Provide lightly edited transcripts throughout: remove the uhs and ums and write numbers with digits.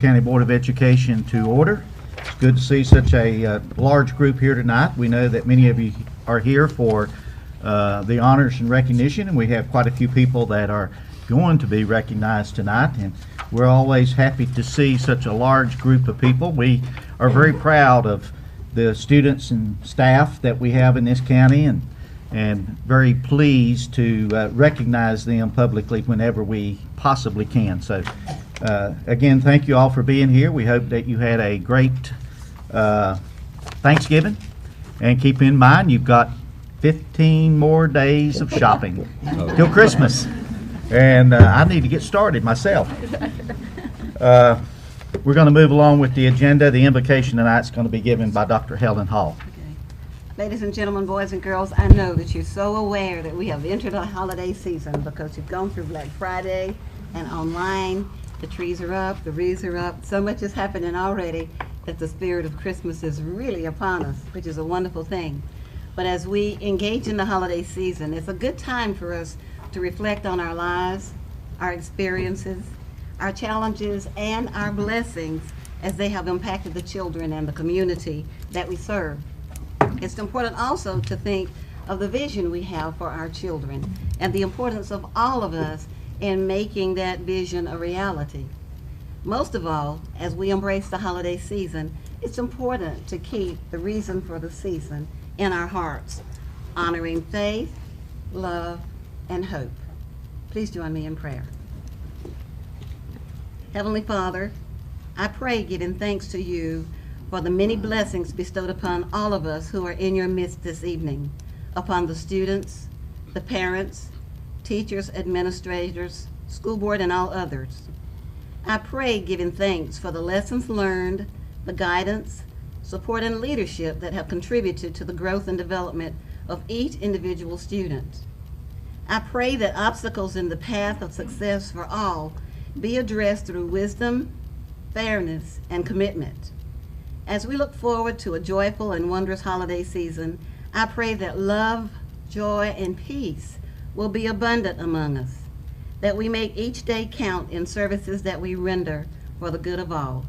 County Board of Education to order. It's good to see such a large group here tonight. We know that many of you are here for the honors and recognition, and we have quite a few people that are going to be recognized tonight, and we're always happy to see such a large group of people. We are very proud of the students and staff that we have in this county, and very pleased to recognize them publicly whenever we possibly can. So again, thank you all for being here. We hope that you had a great Thanksgiving, and keep in mind you've got 15 more days of shopping till Christmas, and I need to get started myself. We're going to move along with the agenda. The invocation tonight is going to be given by Dr. Helen Hall. Ladies and gentlemen, boys and girls, I know that you're so aware that we have entered a holiday season because you've gone through Black Friday and online. The trees are up, the wreaths are up. So much is happening already that the spirit of Christmas is really upon us, which is a wonderful thing. But as we engage in the holiday season, it's a good time for us to reflect on our lives, our experiences, our challenges, and our blessings as they have impacted the children and the community that we serve. It's important also to think of the vision we have for our children and the importance of all of us in making that vision a reality. Most of all, as we embrace the holiday season, it's important to keep the reason for the season in our hearts, honoring faith, love, and hope. Please join me in prayer. Heavenly Father, I pray giving thanks to you for the many blessings bestowed upon all of us who are in your midst this evening, upon the students, the parents, teachers, administrators, school board, and all others. I pray giving thanks for the lessons learned, the guidance, support, and leadership that have contributed to the growth and development of each individual student. I pray that obstacles in the path of success for all be addressed through wisdom, fairness, and commitment. As we look forward to a joyful and wondrous holiday season, I pray that love, joy, and peace will be abundant among us, that we make each day count in services that we render for the good of all.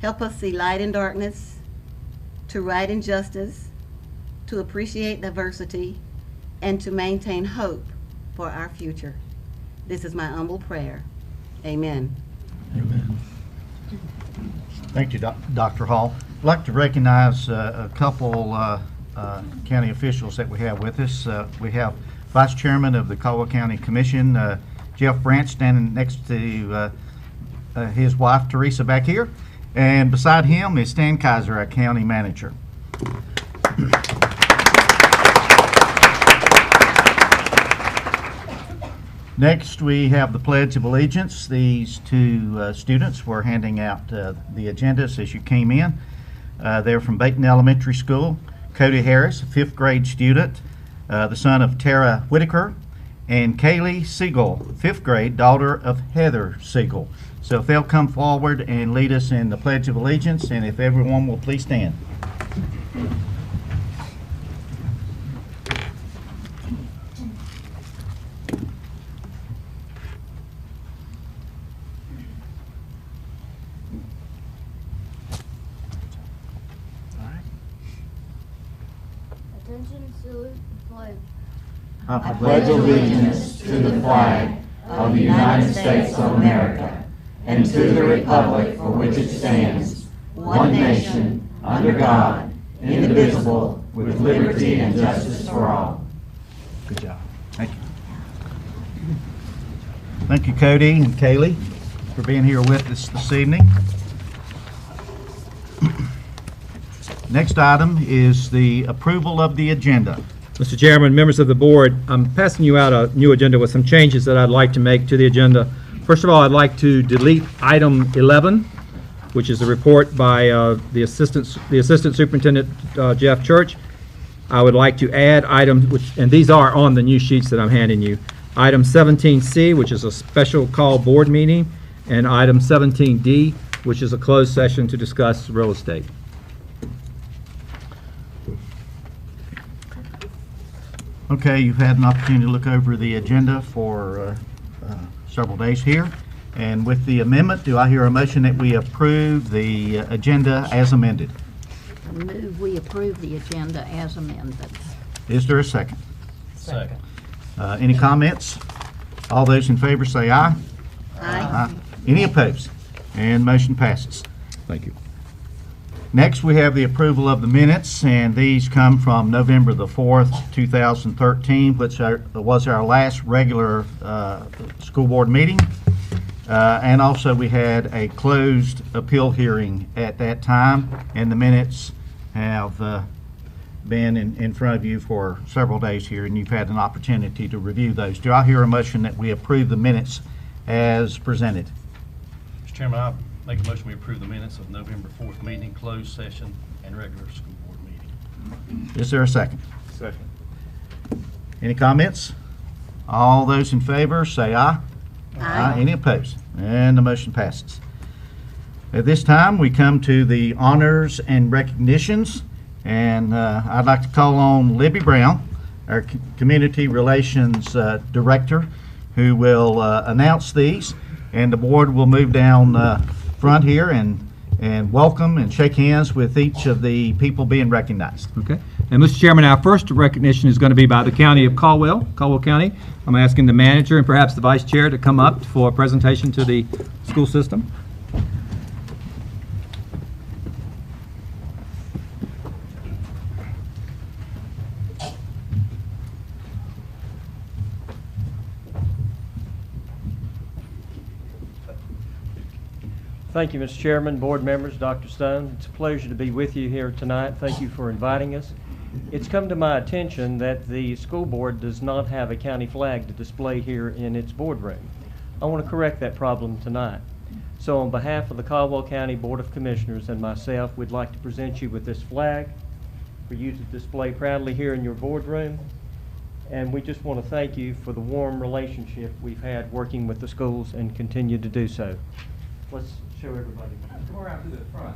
Help us see light in darkness, to right injustice, to appreciate diversity, and to maintain hope for our future. This is my humble prayer. Amen. Amen. Thank you, Dr. Hall. I'd like to recognize a couple county officials that we have with us. We have Vice Chairman of the Caldwell County Commission, Jeff Branch, standing next to his wife, Teresa, back here. And beside him is Stan Kaiser, our County Manager. Next, we have the Pledge of Allegiance. These two students were handing out the agendas as you came in. They're from Baton Elementary School. Cody Harris, a 5th grade student, the son of Tara Whitaker, and Kaylee Siegel, 5th grade, daughter of Heather Siegel. So if they'll come forward and lead us in the Pledge of Allegiance, and if everyone will please stand. Attention, salute the flag. I pledge allegiance to the flag of the United States of America and to the republic for which it stands, one nation, under God, indivisible, with liberty and justice for all. Good job. Thank you. Thank you, Cody and Kaylee, for being here with us this evening. Next item is the approval of the agenda. Mr. Chairman, members of the board, I'm passing you out a new agenda with some changes that I'd like to make to the agenda. First of all, I'd like to delete item 11, which is a report by the Assistant Superintendent Jeff Church. I would like to add and these are on the new sheets that I'm handing you, item 17C, which is a special call board meeting, and item 17D, which is a closed session to discuss real estate. Okay, you've had an opportunity to look over the agenda for several days here. And with the amendment, do I hear a motion that we approve the agenda as amended? I move we approve the agenda as amended. Is there a second? Second. Any comments? All those in favor say aye. Aye. Any opposed? And motion passes. Thank you. Next, we have the approval of the minutes, and these come from November the 4th, 2013, which was our last regular school board meeting. And also, we had a closed appeal hearing at that time, and the minutes have been in front of you for several days here, and you've had an opportunity to review those. Do I hear a motion that we approve the minutes as presented? Mr. Chairman, I make a motion we approve the minutes of November 4th meeting, closed session, and regular school board meeting. Is there a second? Second. Any comments? All those in favor, say aye. Aye. Any opposed? And the motion passes. At this time, we come to the honors and recognitions, and I'd like to call on Libby Brown, our Community Relations Director, who will announce these, and the board will move down front here and welcome and shake hands with each of the people being recognized. Okay. And Mr. Chairman, our first recognition is going to be by the County of Caldwell County. I'm asking the manager and perhaps the vice chair to come up for a presentation to the school system. Thank you, Mr. Chairman, board members, Dr. Stone. It's a pleasure to be with you here tonight. Thank you for inviting us. It's come to my attention that the school board does not have a county flag to display here in its boardroom. I want to correct that problem tonight. So on behalf of the Caldwell County Board of Commissioners and myself, we'd like to present you with this flag for you to display proudly here in your boardroom. And we just want to thank you for the warm relationship we've had working with the schools and continue to do so. Let's show everybody. Come around to the front.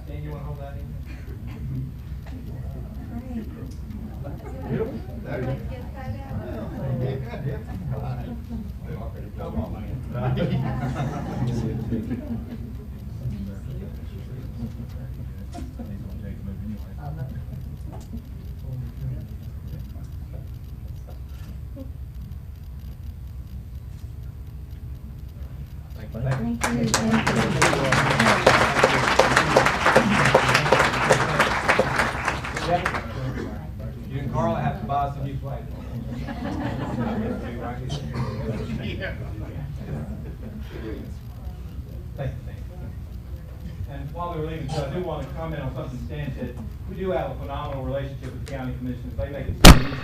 Dan, you want to hold that in? You and Carl have to buy some new flags. Thank you. And while we were leaving, so I do want to comment on something Stan said. We do have a phenomenal relationship with the county commissioners. They make it so easy.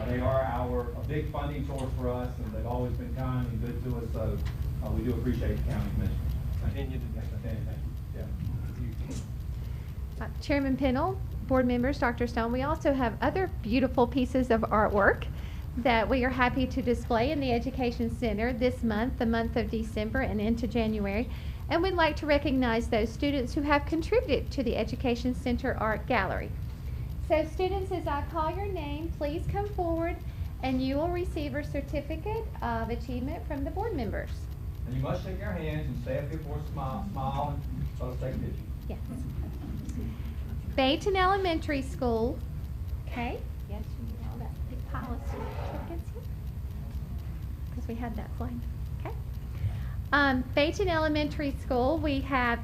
They are a big funding source for us, and they've always been kind and good to us. So we do appreciate the county commissioners. Continue to thank you. Yeah. Chairman Pennell, board members, Dr. Stone, we also have other beautiful pieces of artwork that we are happy to display in the Education Center this month, the month of December and into January. And we'd like to recognize those students who have contributed to the Education Center Art Gallery. So students, as I call your name, please come forward and you will receive a certificate of achievement from the board members. And you must shake our hands and say a few more smile and both take a picture. Yes. Bayton Elementary School. Okay. Yes, you need all that big pile of certificates here. Because we had that flag. Okay. Bayton Elementary School, we have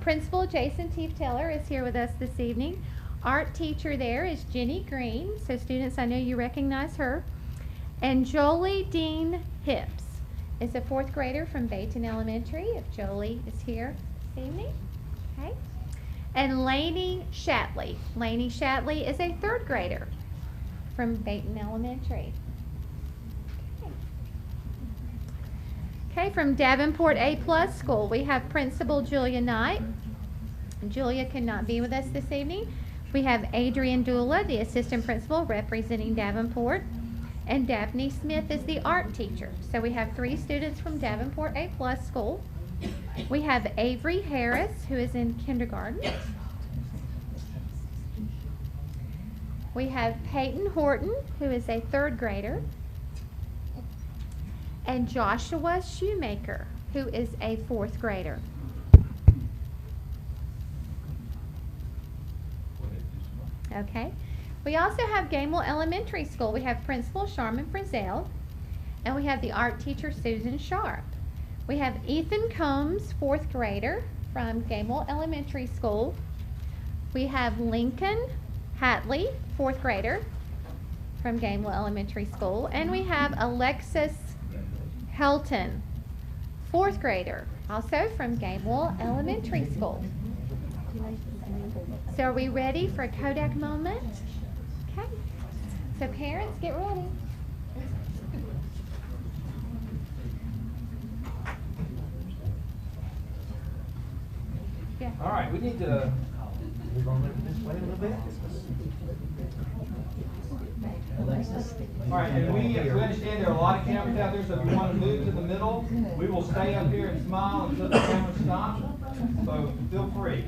Principal Jason Teef Taylor is here with us this evening. Art teacher there is Jenny Green. So students, I know you recognize her. And Jolie Dean Hips is a 4th grader from Bayton Elementary, if Jolie is here this evening. Okay. And Lainey Shatley. Lainey Shatley is a 3rd grader from Bayton Elementary. Okay, from Davenport A+ School, we have Principal Julia Knight. Julia cannot be with us this evening. We have Adrian Dula, the assistant principal representing Davenport. And Daphne Smith is the art teacher. So we have 3 students from Davenport A+ School. We have Avery Harris, who is in kindergarten. We have Peyton Horton, who is a 3rd grader. and Joshua Shoemaker, who is a 4th grader. Okay. We also have Gamewell Elementary School. We have Principal Charmin Frizzell, and we have the art teacher Susan Sharp. We have Ethan Combs, 4th grader from Gamewell Elementary School. We have Lincoln Hatley, 4th grader from Gamewell Elementary School. And we have Alexis Helton, 4th grader, also from Gamewell Elementary School. So are we ready for a Kodak moment? Okay. So parents, get ready. Yeah. All right, we need to move on this way a little bit. All right, and we understand there are a lot of cameras out there, so if you want to move to the middle, we will stay up here and smile until the camera stops. So feel free.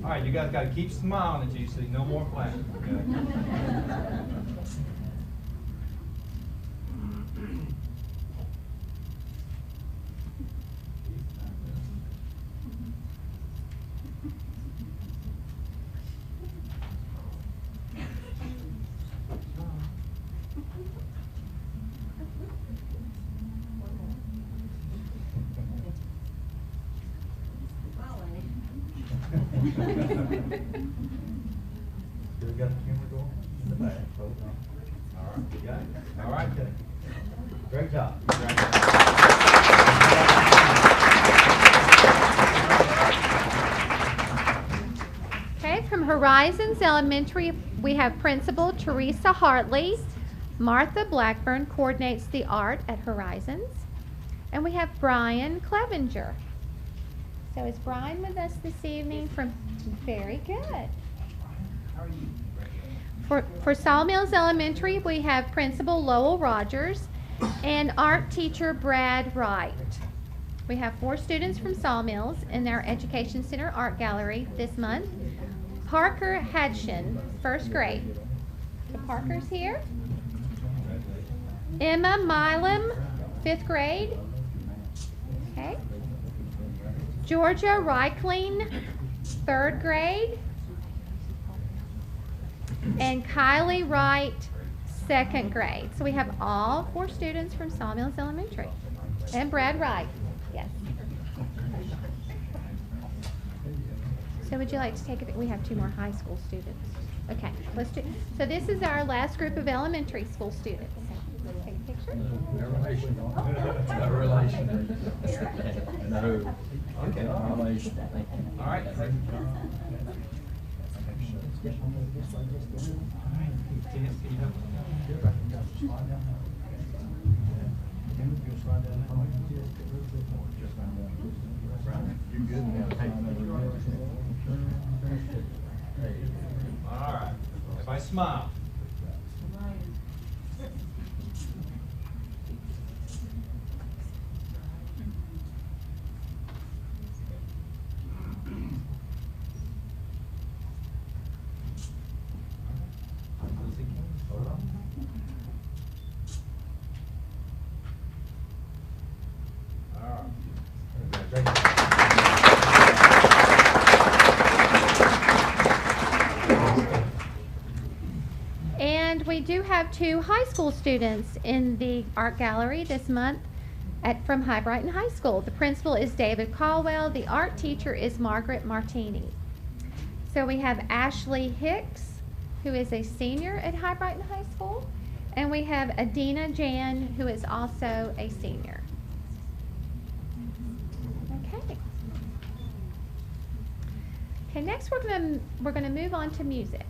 All right, you guys got to keep smiling until you see no more flashes. Okay? We got the camera going in the back. All right, you got it? All right, good. Great job. Okay, from Horizons Elementary, we have Principal Teresa Hartley. Martha Blackburn coordinates the art at Horizons. And we have Brian Clevenger. So is Brian with us this evening? Very good. For Sawmills Elementary, we have Principal Lowell Rogers and art teacher Brad Wright. We have 4 students from Sawmills in their Education Center Art Gallery this month. Parker Hadshin, 1st grade. So Parker's here. Emma Milam, 5th grade. Okay. Georgia Reichling, 3rd grade. And Kylie Wright, 2nd grade. So we have all 4 students from Sawmills Elementary. And Brad Wright, yes. So would you like to take it? We have 2 more high school students. Okay, let's do. So this is our last group of elementary school students. Take a picture. No relation. No relation. No. Okay. No relation. All right. All right. Everybody smile. And we do have 2 high school students in the art gallery this month from High Brighton High School. The principal is David Caldwell. The art teacher is Margaret Martini. So we have Ashley Hicks, who is a senior at High Brighton High School. And we have Adina Jan, who is also a senior. Okay. Okay, next we're gonna move on to music.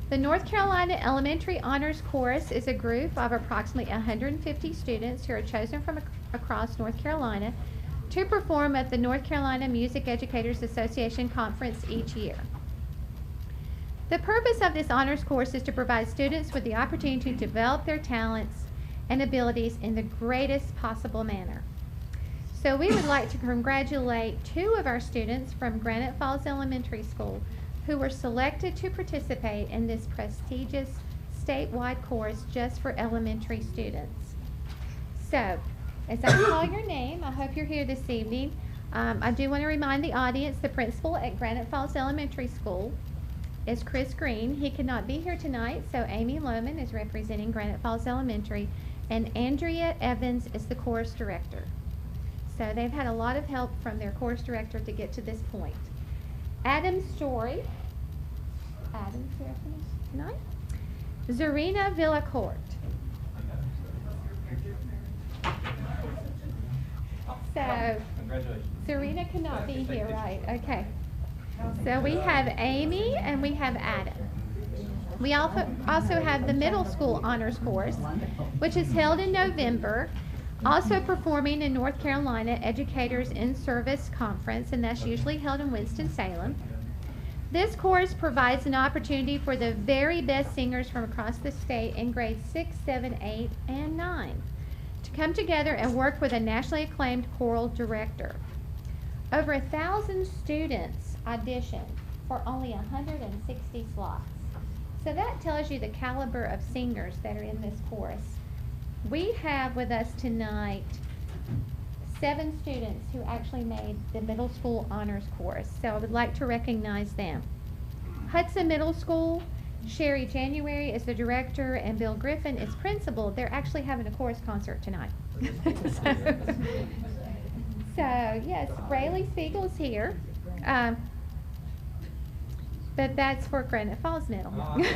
The North Carolina Elementary Honors Chorus is a group of approximately 150 students who are chosen from across North Carolina to perform at the North Carolina Music Educators Association Conference each year. The purpose of this honors course is to provide students with the opportunity to develop their talents and abilities in the greatest possible manner. So we would like to congratulate 2 of our students from Granite Falls Elementary School who were selected to participate in this prestigious statewide course just for elementary students. So, as I call your name, I hope you're here this evening. I do want to remind the audience, the principal at Granite Falls Elementary School is Chris Green. He could not be here tonight, so Amy Lohman is representing Granite Falls Elementary, and Andrea Evans is the course director. So they've had a lot of help from their course director to get to this point. Adam Story, Adam's here tonight. Zarina Villacourt. So, Zarina cannot be here, right? Okay. So we have Amy and we have Adam. We also have the middle school honors course, which is held in November. Also performing in North Carolina Educators in Service Conference, and that's usually held in Winston-Salem. This course provides an opportunity for the very best singers from across the state in grades 6, 7, 8, and 9 to come together and work with a nationally acclaimed choral director. Over 1,000 students auditioned for only 160 slots. So that tells you the caliber of singers that are in this course. We have with us tonight 7 students who actually made the middle school honors course. So I would like to recognize them. Hudson Middle School, Sherry January is the director and Bill Griffin is principal. They're actually having a chorus concert tonight. So yes, Rayleigh Spiegel's here. But that's for Granite Falls Middle. Okay.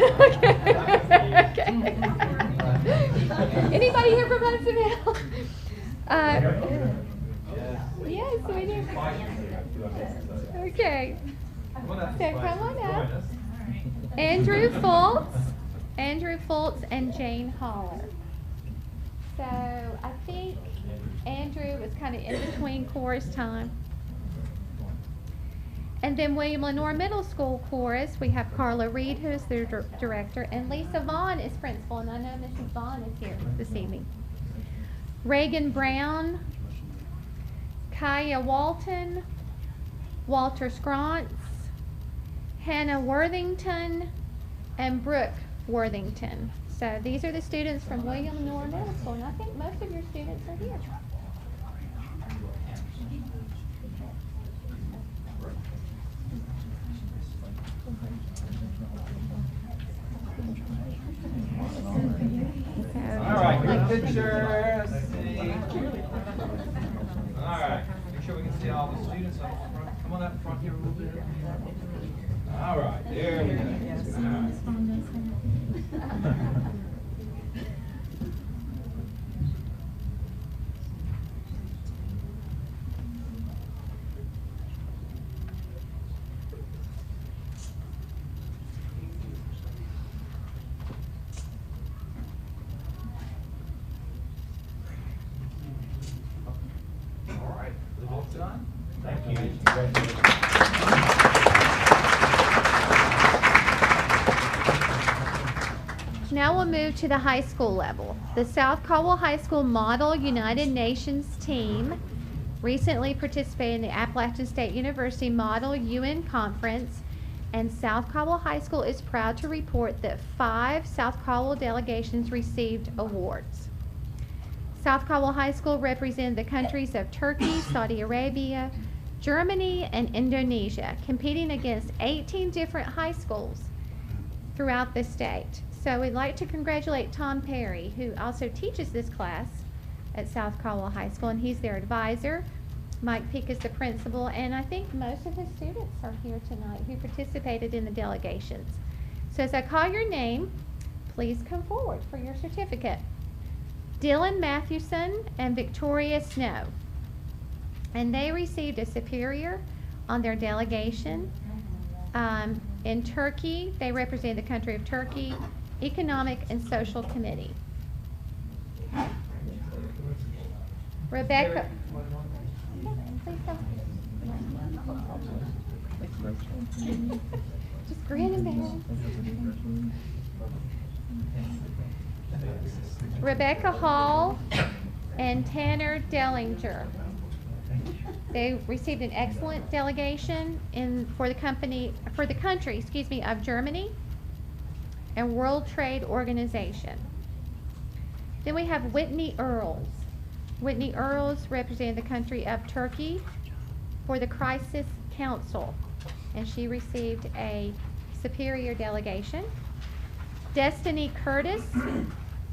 Anybody here from Hudson Middle? Yes, we do. Okay. So come on up. Andrew Fultz and Jane Holler. So I think Andrew was kind of in between chorus time. And then William Lenore Middle School Chorus, we have Carla Reed, who is their director, and Lisa Vaughn is principal, and I know Mrs. Vaughn is here this evening. Reagan Brown, Kaya Walton, Walter Scrontz, Hannah Worthington, and Brooke Worthington. So these are the students from William Lenore Middle School, and I think most of your students are here. All right, good picture. Let's see. All right, make sure we can see all the students up front. Come on up front here a little bit. All right, there we go. All right. Now we'll move to the high school level. The South Caldwell High School Model United Nations team recently participated in the Appalachian State University Model UN Conference, and South Caldwell High School is proud to report that 5 South Caldwell delegations received awards. South Caldwell High School represented the countries of Turkey, Saudi Arabia, Germany, and Indonesia, competing against 18 different high schools throughout the state. So we'd like to congratulate Tom Perry, who also teaches this class at South Caldwell High School, and he's their advisor. Mike Peak is the principal, and I think most of his students are here tonight who participated in the delegations. So as I call your name, please come forward for your certificate. Dylan Mathewson and Victoria Snow. And they received a superior on their delegation. In Turkey, they represent the country of Turkey, Economic and Social Committee. Rebecca. Please come. Just grin and bear. Rebecca Hall and Tanner Dellinger. They received an excellent delegation for the country, of Germany and World Trade Organization. Then we have Whitney Earls. Whitney Earls represented the country of Turkey for the Crisis Council, and she received a superior delegation. Destiny Curtis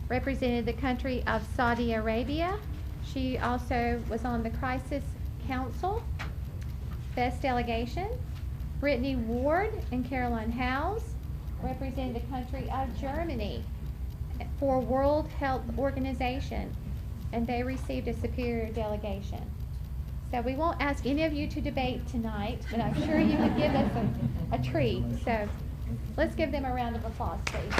represented the country of Saudi Arabia. She also was on the Crisis Council, best delegation. Brittany Ward and Caroline Howes represented the country of Germany for World Health Organization, and they received a superior delegation. So we won't ask any of you to debate tonight, but I'm sure you would give us a treat. So let's give them a round of applause, please.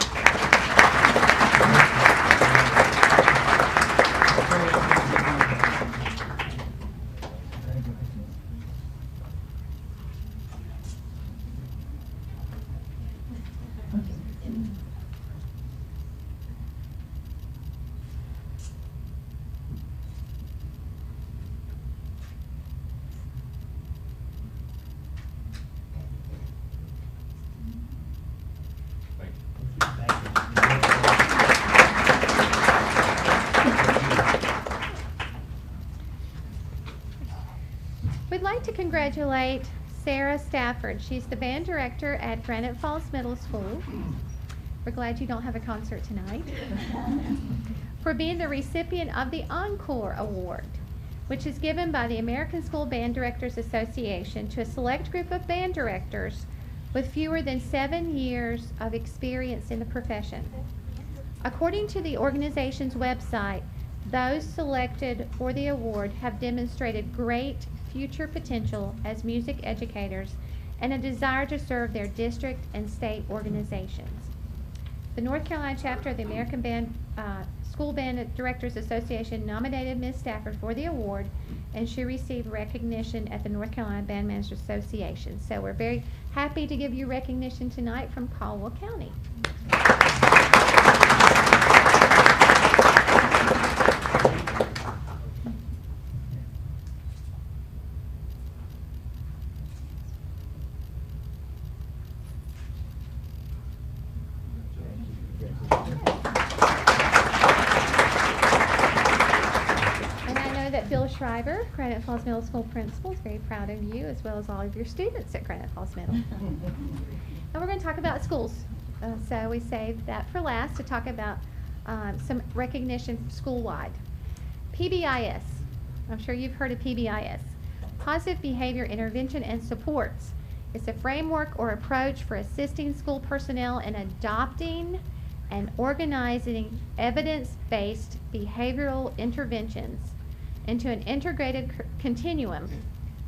We'd like to congratulate Sarah Stafford. She's the band director at Granite Falls Middle School. We're glad you don't have a concert tonight. For being the recipient of the Encore Award, which is given by the American School Band Directors Association to a select group of band directors with fewer than 7 years of experience in the profession. According to the organization's website, those selected for the award have demonstrated great future potential as music educators and a desire to serve their district and state organizations. The North Carolina chapter of the American School Band Directors Association nominated Ms. Stafford for the award, and she received recognition at the North Carolina Bandmasters Association. So we're very happy to give you recognition tonight from Caldwell County. Schreiber, Granite Falls Middle School principal, is very proud of you as well as all of your students at Granite Falls Middle. And we're going to talk about schools. So we saved that for last to talk about some recognition school-wide. PBIS. I'm sure you've heard of PBIS. Positive Behavior Intervention and Supports. It's a framework or approach for assisting school personnel in adopting and organizing evidence-based behavioral interventions into an integrated continuum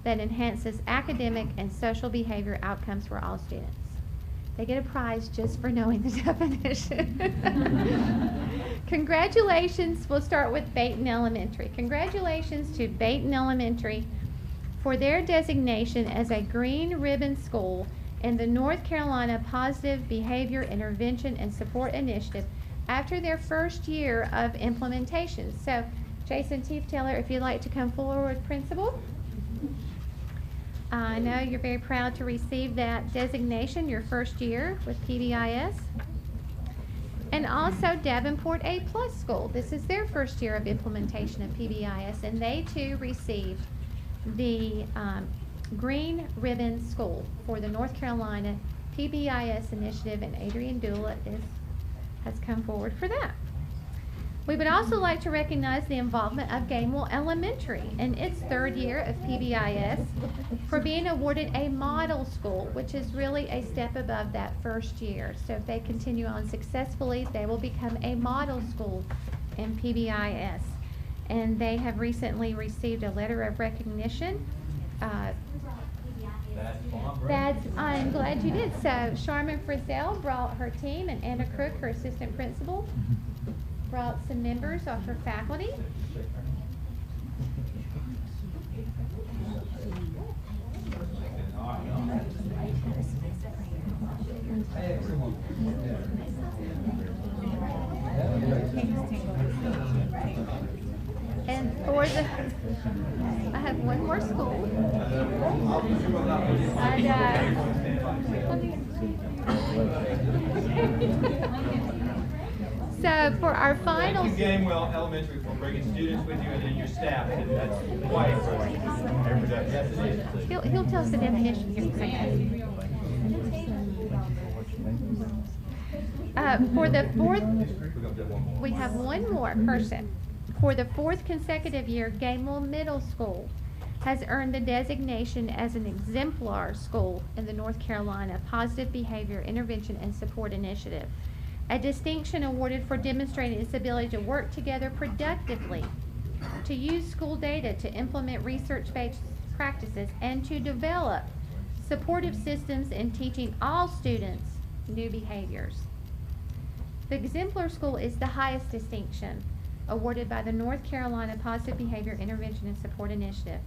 that enhances academic and social behavior outcomes for all students. They get a prize just for knowing the definition. Congratulations. We'll start with Baton Elementary. Congratulations to Baton Elementary for their designation as a green ribbon school in the North Carolina Positive Behavior Intervention and Support Initiative after their first year of implementation. So Jason Tiefteller, if you'd like to come forward, Principal. I know you're very proud to receive that designation your first year with PBIS. And also Davenport A+ School. This is their first year of implementation of PBIS, and they too received the Green Ribbon School for the North Carolina PBIS initiative, and Adrian Dula has come forward for that. We would also like to recognize the involvement of Gamewell Elementary in its third year of PBIS for being awarded a model school, which is really a step above that first year. So if they continue on successfully, they will become a model school in PBIS. And they have recently received a letter of recognition. I'm glad you did. So Charmin Frizzell brought her team, and Anna Crook, her assistant principal, brought some members of her faculty. And for the, I have one more school. And, so for our final, Gamewell Elementary for bringing students with you and then your staff, and that's quite important. Yes, it is. He'll tell us the definition here in a second. For the fourth, we have one more person. For the fourth consecutive year, Gamewell Middle School has earned the designation as an exemplar school in the North Carolina Positive Behavior Intervention and Support Initiative, a distinction awarded for demonstrating its ability to work together productively, to use school data to implement research-based practices, and to develop supportive systems in teaching all students new behaviors. The exemplar school is the highest distinction awarded by the North Carolina Positive Behavior Intervention and Support Initiative.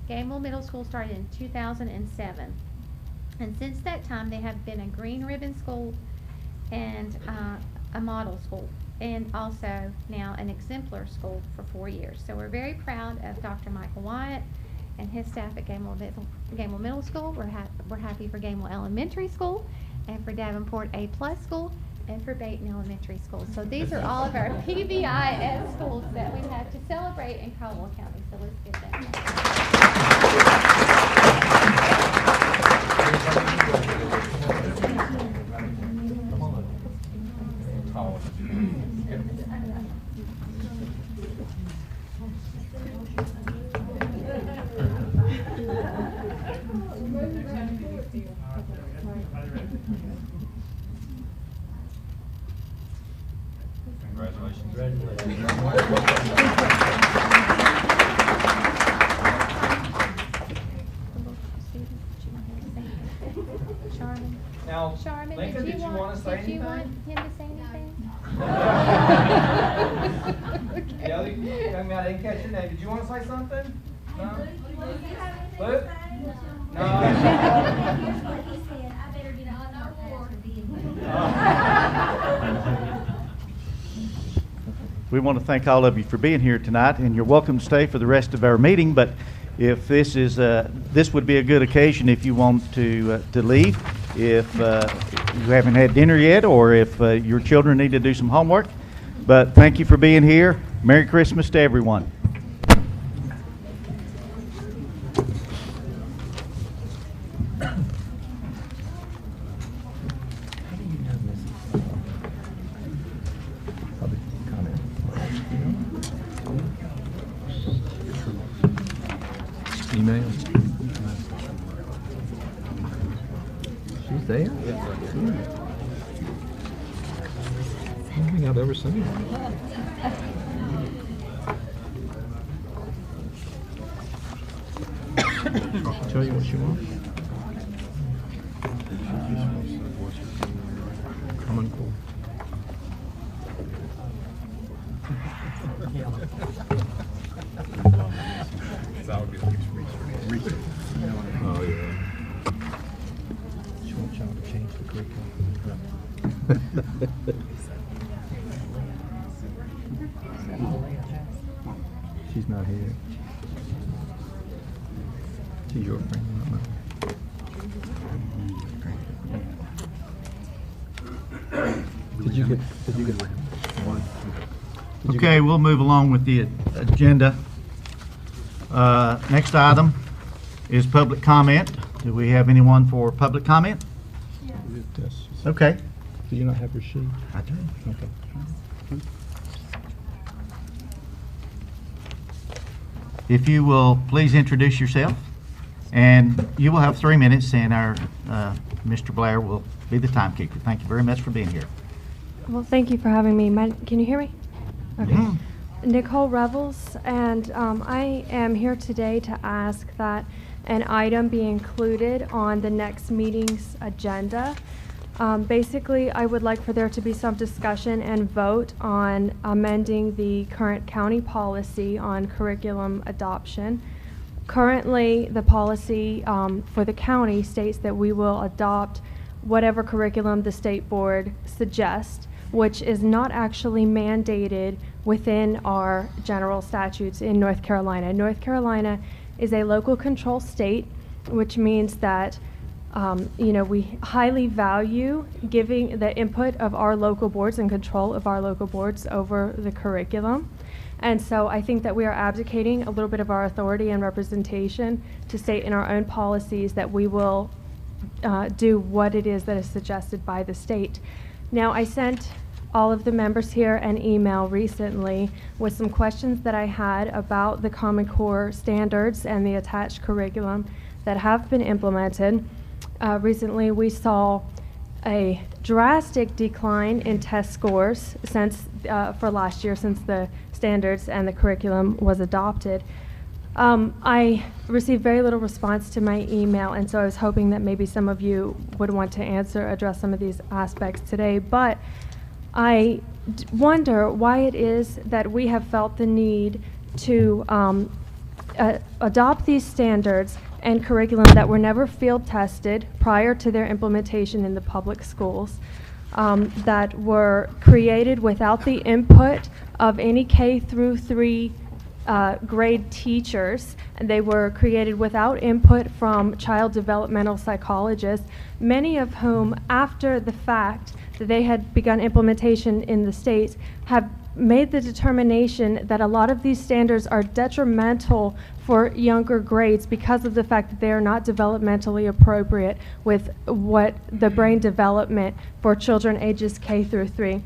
Gamewell Middle School started in 2007, and since that time they have been a green ribbon school and a model school, and also now an exemplar school for 4 years. So we're very proud of Dr. Michael Wyatt and his staff at Gamewell Middle School. We're happy for Gamewell Elementary School, and for Davenport A+ School, and for Baton Elementary School. So these are all of our PBIS schools that we have to celebrate in Caldwell County. So let's get that. Now, Charmin, Lincoln, did you want to say him anything? to say anything? The other young man, I didn't catch your name. Did you want to say something? No? Luke? We want to thank all of you for being here tonight, and you're welcome to stay for the rest of our meeting. But if this is this would be a good occasion if you want to leave, if you haven't had dinner yet, or if your children need to do some homework. But thank you for being here. Merry Christmas to everyone. Email. She's there? I don't think I've ever seen her. I'll tell you what she wants. Come and cool. Oh, yeah. She wants y'all to change the curriculum. She's not here. She's your friend, not mine. Did you get one? Okay, we'll move along with the agenda. Next item is public comment. Do we have anyone for public comment? Yes. Okay. Do you not have your sheet? I do. Okay. If you will please introduce yourself, and you will have 3 minutes, and our Mr. Blair will be the timekeeper. Thank you very much for being here. Well, thank you for having me. Can you hear me? Okay. Mhm. Nicole Revels, and I am here today to ask that an item be included on the next meeting's agenda. Basically, I would like for there to be some discussion and vote on amending the current county policy on curriculum adoption. Currently, the policy for the county states that we will adopt whatever curriculum the state board suggests, which is not actually mandated within our general statutes in North Carolina. North Carolina is a local control state, which means that we highly value giving the input of our local boards and control of our local boards over the curriculum. And so I think that we are abdicating a little bit of our authority and representation to state in our own policies that we will do what it is that is suggested by the state. Now, I sent all of the members here an email recently with some questions that I had about the Common Core standards and the attached curriculum that have been implemented. Recently, we saw a drastic decline in test scores for last year since the standards and the curriculum was adopted. I received very little response to my email, and so I was hoping that maybe some of you would want to address some of these aspects today. But I wonder why it is that we have felt the need to adopt these standards and curriculum that were never field tested prior to their implementation in the public schools, that were created without the input of any K through 3 grade teachers, and they were created without input from child developmental psychologists, many of whom, after the fact that they had begun implementation in the states, have made the determination that a lot of these standards are detrimental for younger grades because of the fact that they are not developmentally appropriate with what the brain development for children ages K through 3.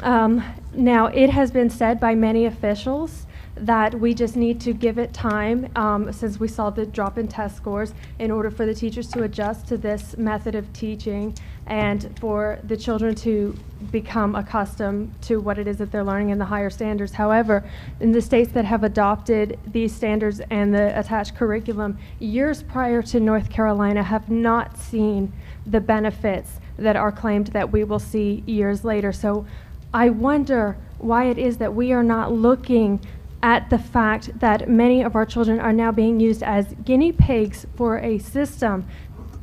Now, it has been said by many officials that we just need to give it time, since we saw the drop in test scores, in order for the teachers to adjust to this method of teaching and for the children to become accustomed to what it is that they're learning in the higher standards. However, in the states that have adopted these standards and the attached curriculum years prior to North Carolina have not seen the benefits that are claimed that we will see years later. So I wonder why it is that we are not looking at the fact that many of our children are now being used as guinea pigs for a system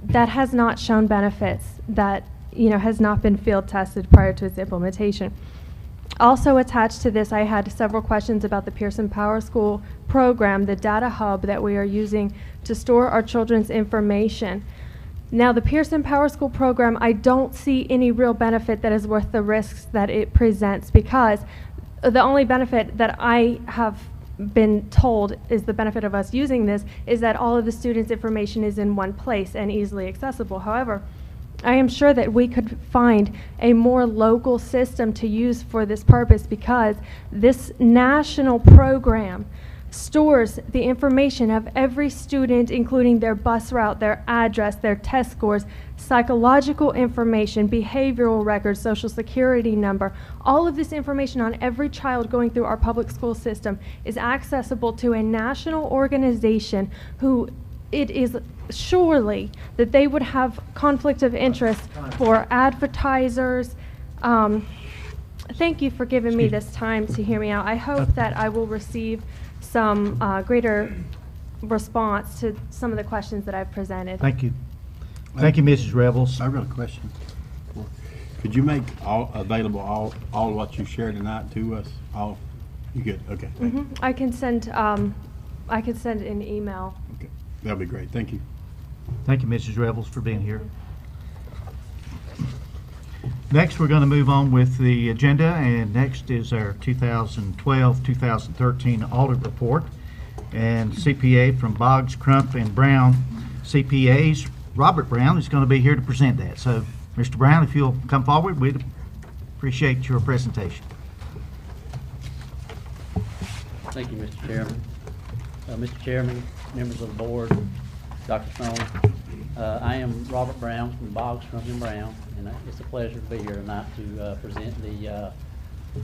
that has not shown benefits, that has not been field tested prior to its implementation. Also attached to this, I had several questions about the Pearson Power School program, the data hub that we are using to store our children's information. Now, the Pearson Power School program, I don't see any real benefit that is worth the risks that it presents, because the only benefit that I have been told is the benefit of us using this is that all of the students' information is in one place and easily accessible. However, I am sure that we could find a more local system to use for this purpose, because this national program stores the information of every student, including their bus route, their address, their test scores, psychological information, behavioral records, social security number. All of this information on every child going through our public school system is accessible to a national organization who it is surely that they would have conflict of interest for advertisers. Thank you for giving me this time to hear me out. I hope that I will receive some greater response to some of the questions that I've presented. Thank you. Thank you, Mrs. Revels. I've got a question. Could you make available all what you shared tonight to us? All you good? Okay. Thank you. I can send an email. Okay, that'll be great. Thank you. Thank you, Mrs. Revels, for being here. Next, we're going to move on with the agenda, and next is our 2012-2013 audit report. And CPA from Boggs, Crump, and Brown CPAs, Robert Brown, is going to be here to present that. So, Mr. Brown, if you'll come forward, we'd appreciate your presentation. Thank you, Mr. Chairman. Mr. Chairman, members of the board, Dr. Stone, I am Robert Brown from Boggs, Crump, and Brown, and it's a pleasure to be here tonight to present the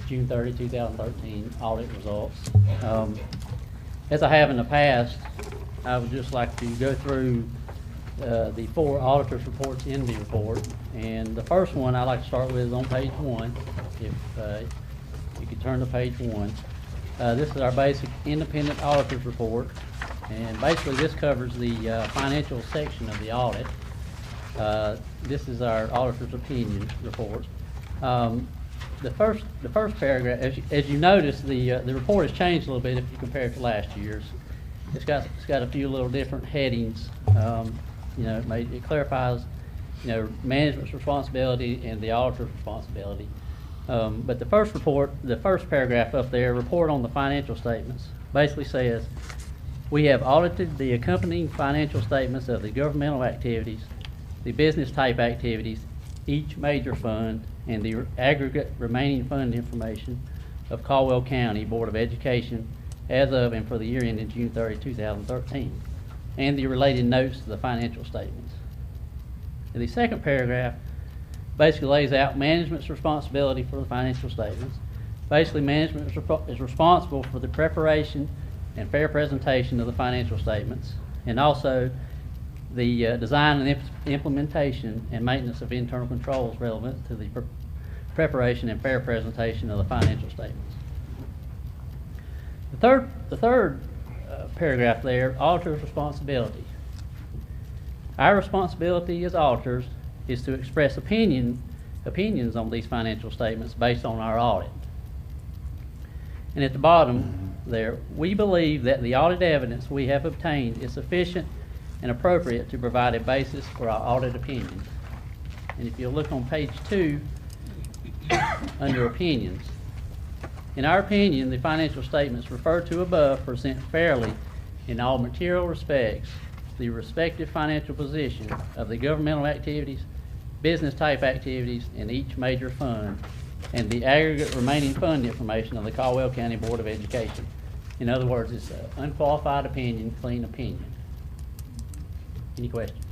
June 30, 2013 audit results. As I have in the past, I would just like to go through the 4 auditors' reports in the report, and the first one I'd like to start with is on page 1. If you could turn to page 1. This is our basic independent auditor's report, and basically this covers the financial section of the audit. This is our auditor's opinion report. The first paragraph, as you notice, the report has changed a little bit if you compare it to last year's. It's got a few little different headings. It clarifies, management's responsibility and the auditor's responsibility. But the first paragraph up there, report on the financial statements, basically says, we have audited the accompanying financial statements of the governmental activities, the business type activities, each major fund, and the aggregate remaining fund information of Caldwell County Board of Education as of and for the year ending June 30, 2013, and the related notes to the financial statements. And the second paragraph basically lays out management's responsibility for the financial statements. Basically, management is responsible for the preparation and fair presentation of the financial statements, and also the design and implementation and maintenance of internal controls relevant to the preparation and fair presentation of the financial statements. The third paragraph there, auditor's responsibility. Our responsibility as auditors is to express opinions on these financial statements based on our audit. And at the bottom there, we believe that the audit evidence we have obtained is sufficient and appropriate to provide a basis for our audit opinions. And if you'll look on page 2, under opinions, in our opinion, the financial statements referred to above present fairly in all material respects the respective financial position of the governmental activities, business type activities in each major fund, and the aggregate remaining fund information of the Caldwell County Board of Education. In other words, it's an unqualified opinion, clean opinion. Any questions?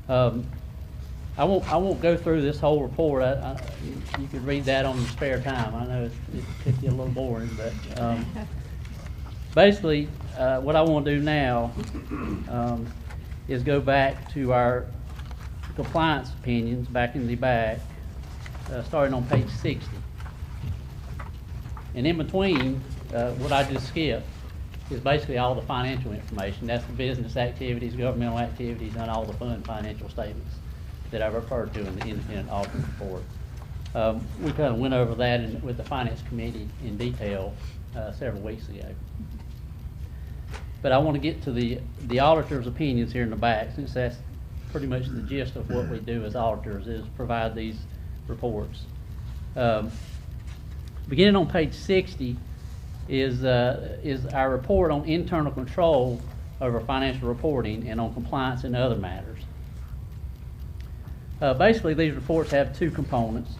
I won't go through this whole report. You could read that on your spare time. I know it could get a little boring, but basically, what I want to do now is go back to our compliance opinions back in the back, starting on page 60. And in between, what I just skipped is basically all the financial information. That's the business activities, governmental activities, and all the fund financial statements that I referred to in the independent audit report. We kind of went over that with the Finance Committee in detail several weeks ago. But I want to get to the auditor's opinions here in the back, since that's pretty much the gist of what we do as auditors, is provide these reports. Beginning on page 60 is our report on internal control over financial reporting and on compliance and other matters. Basically, these reports have two components.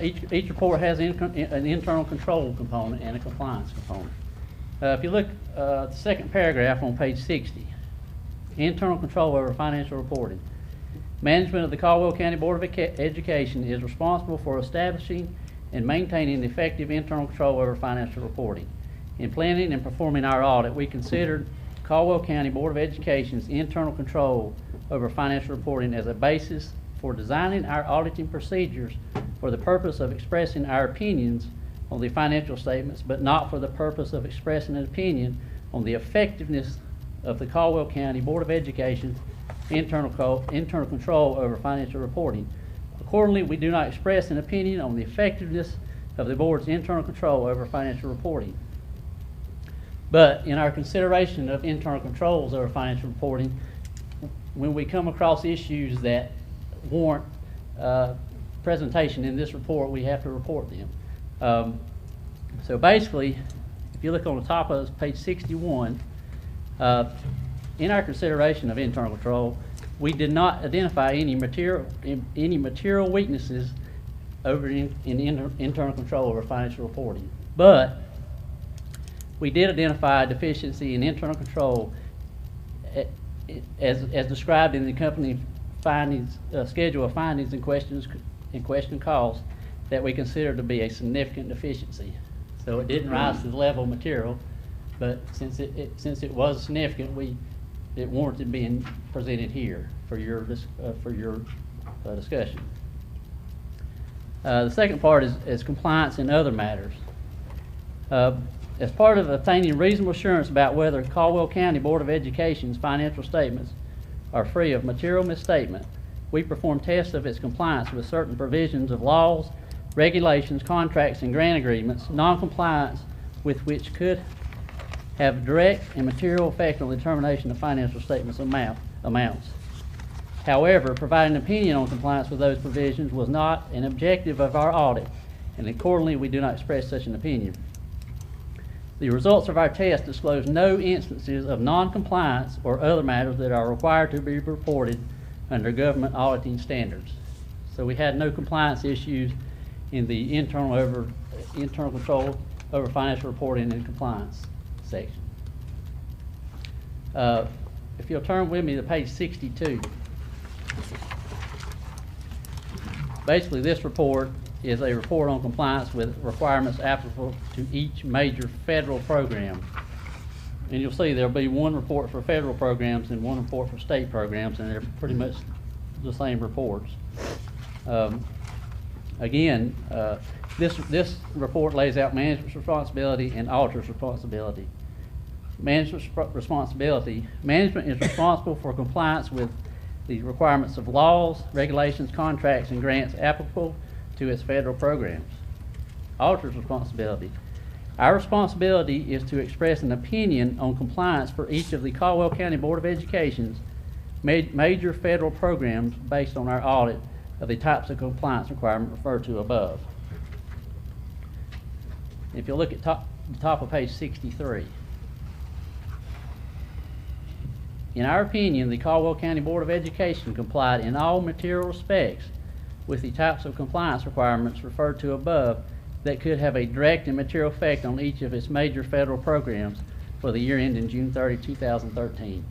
Each report has an internal control component and a compliance component. If you look at the second paragraph on page 60, internal control over financial reporting. Management of the Caldwell County Board of Education is responsible for establishing and maintaining effective internal control over financial reporting. In planning and performing our audit, we considered Caldwell County Board of Education's internal control over financial reporting as a basis for designing our auditing procedures for the purpose of expressing our opinions on the financial statements, but not for the purpose of expressing an opinion on the effectiveness of the Caldwell County Board of Education's internal control over financial reporting. Accordingly, we do not express an opinion on the effectiveness of the board's internal control over financial reporting. But in our consideration of internal controls over financial reporting, when we come across issues that warrant presentation in this report, we have to report them. So basically, if you look on the top of page 61, in our consideration of internal control, we did not identify any material weaknesses in internal control over financial reporting. But we did identify a deficiency in internal control as described in the company findings, schedule of findings and question calls that we consider to be a significant deficiency. So it didn't rise to the level of material, but since it was significant, it warranted being presented here for your discussion. The second part is compliance and other matters. As part of obtaining reasonable assurance about whether Caldwell County Board of Education's financial statements are free of material misstatement, we perform tests of its compliance with certain provisions of laws, regulations, contracts, and grant agreements, non-compliance with which could have direct and material effect on the determination of financial statements amounts. However, providing an opinion on compliance with those provisions was not an objective of our audit, and accordingly, we do not express such an opinion. The results of our test disclose no instances of non-compliance or other matters that are required to be reported under government auditing standards. So we had no compliance issues in the internal control over financial reporting and compliance section. If you'll turn with me to page 62. Basically, this report is a report on compliance with requirements applicable to each major federal program. And you'll see there'll be one report for federal programs and one report for state programs, and they're pretty much the same reports. Again, this report lays out management's responsibility and auditor's responsibility. Management's responsibility. Management is responsible for compliance with the requirements of laws, regulations, contracts, and grants applicable to its federal programs. Auditor's responsibility. Our responsibility is to express an opinion on compliance for each of the Caldwell County Board of Education's major federal programs based on our audit of the types of compliance requirements referred to above. If you look at the top of page 63. In our opinion, the Caldwell County Board of Education complied in all material respects with the types of compliance requirements referred to above that could have a direct and material effect on each of its major federal programs for the year ending June 30, 2013.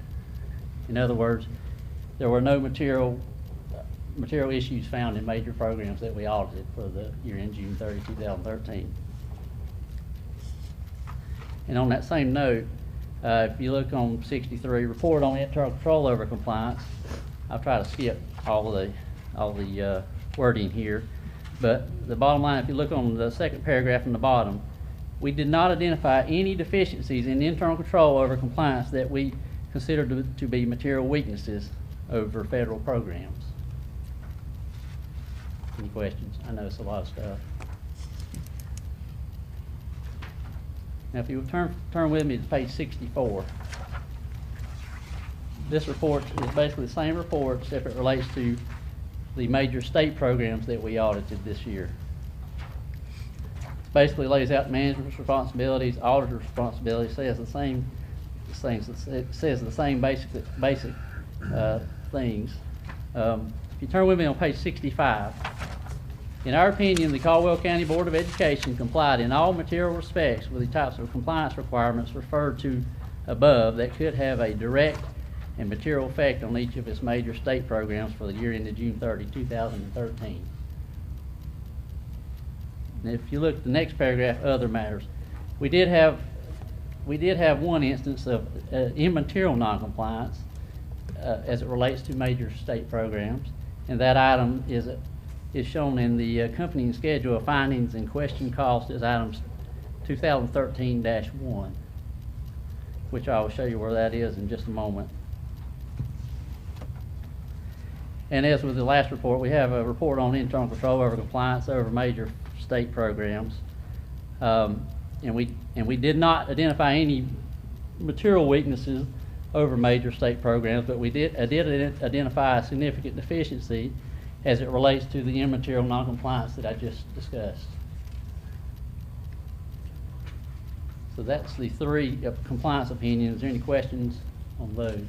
In other words, there were no material issues found in major programs that we audited for the year ending June 30, 2013. And on that same note, if you look on 63, report on internal control over compliance, I'll try to skip all the wording here, but the bottom line, if you look on the second paragraph in the bottom, we did not identify any deficiencies in internal control over compliance that we considered to be material weaknesses over federal programs. Any questions? I know it's a lot of stuff. Now, if you turn with me to page 64, this report is basically the same report, except it relates to the major state programs that we audited this year. Basically lays out management's responsibilities, auditor's responsibilities, says the same things. It says the same basic things. If you turn with me on page 65, in our opinion, the Caldwell County Board of Education complied in all material respects with the types of compliance requirements referred to above that could have a direct and material effect on each of its major state programs for the year ended June 30, 2013. And if you look at the next paragraph, other matters, we did have one instance of immaterial noncompliance as it relates to major state programs, and that item is shown in the accompanying schedule of findings and question cost as items 2013-1, which I will show you where that is in just a moment. And as with the last report, we have a report on internal control over compliance over major state programs. And we did not identify any material weaknesses over major state programs, but we did identify a significant deficiency as it relates to the immaterial noncompliance that I just discussed. So that's the three compliance opinions. Is there any questions on those?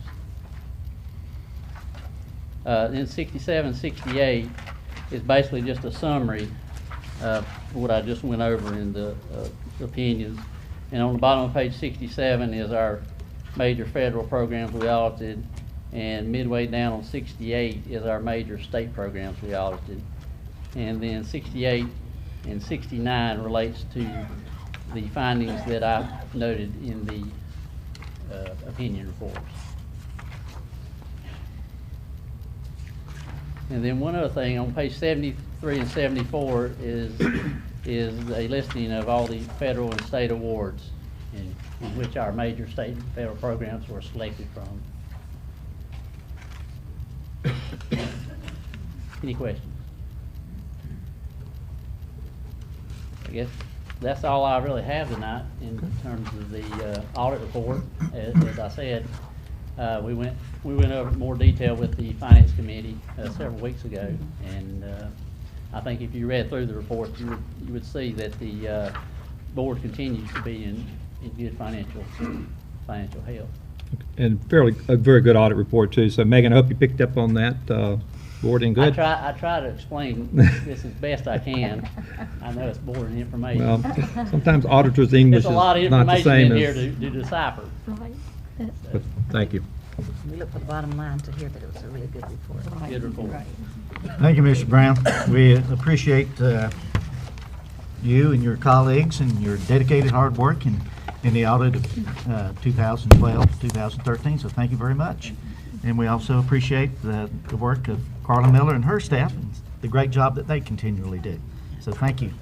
Then 67, 68 is basically just a summary of what I just went over in the opinions. And on the bottom of page 67 is our major federal programs we audited, and midway down on 68 is our major state programs we audited. And then 68 and 69 relates to the findings that I noted in the opinion reports. And then one other thing, on page 73 and 74 is a listing of all the federal and state awards in which our major state and federal programs were selected from. Any questions? I guess that's all I really have tonight in terms of the audit report. As I said, We went over more detail with the Finance Committee several weeks ago, and I think if you read through the report, you would see that the board continues to be in good financial health. And a very good audit report too. So Megan, I hope you picked up on that. Board and good? I try to explain this as best I can. I know it's boring information. Well, sometimes auditors' English There's a lot of is not the information same in here as. to decipher. Right. But thank you. We look for the bottom line to hear that it was a really good report. Good report. Thank you, Mr. Brown. We appreciate you and your colleagues and your dedicated hard work in the audit of 2012, 2013, so thank you very much. And we also appreciate the work of Carla Miller and her staff and the great job that they continually do. So thank you.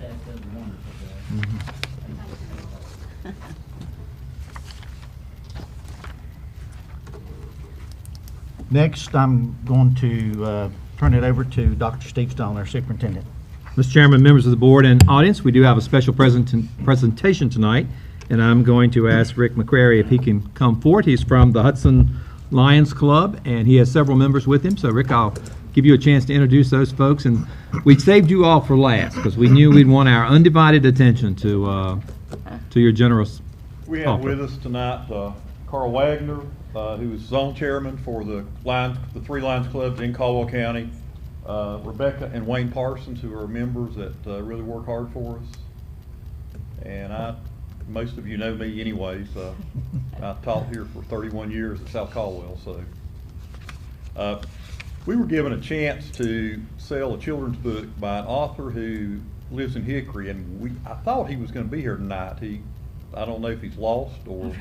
Next, I'm going to turn it over to Dr. Steve Stone, our superintendent. Mr. Chairman, members of the board and audience, we do have a special presentation tonight, and I'm going to ask Rick McCrary if he can come forward. He's from the Hudson Lions Club, and he has several members with him. So, Rick, I'll give you a chance to introduce those folks. And we saved you all for last because we knew we'd want our undivided attention to your generous We have with us tonight Carl Wagner, who is zone chairman for the three Lions clubs in Caldwell County. Rebecca and Wayne Parsons, who are members that really work hard for us. And most of you know me anyways. I taught here for 31 years at South Caldwell. So we were given a chance to sell a children's book by an author who lives in Hickory, and I thought he was going to be here tonight. I don't know if he's lost or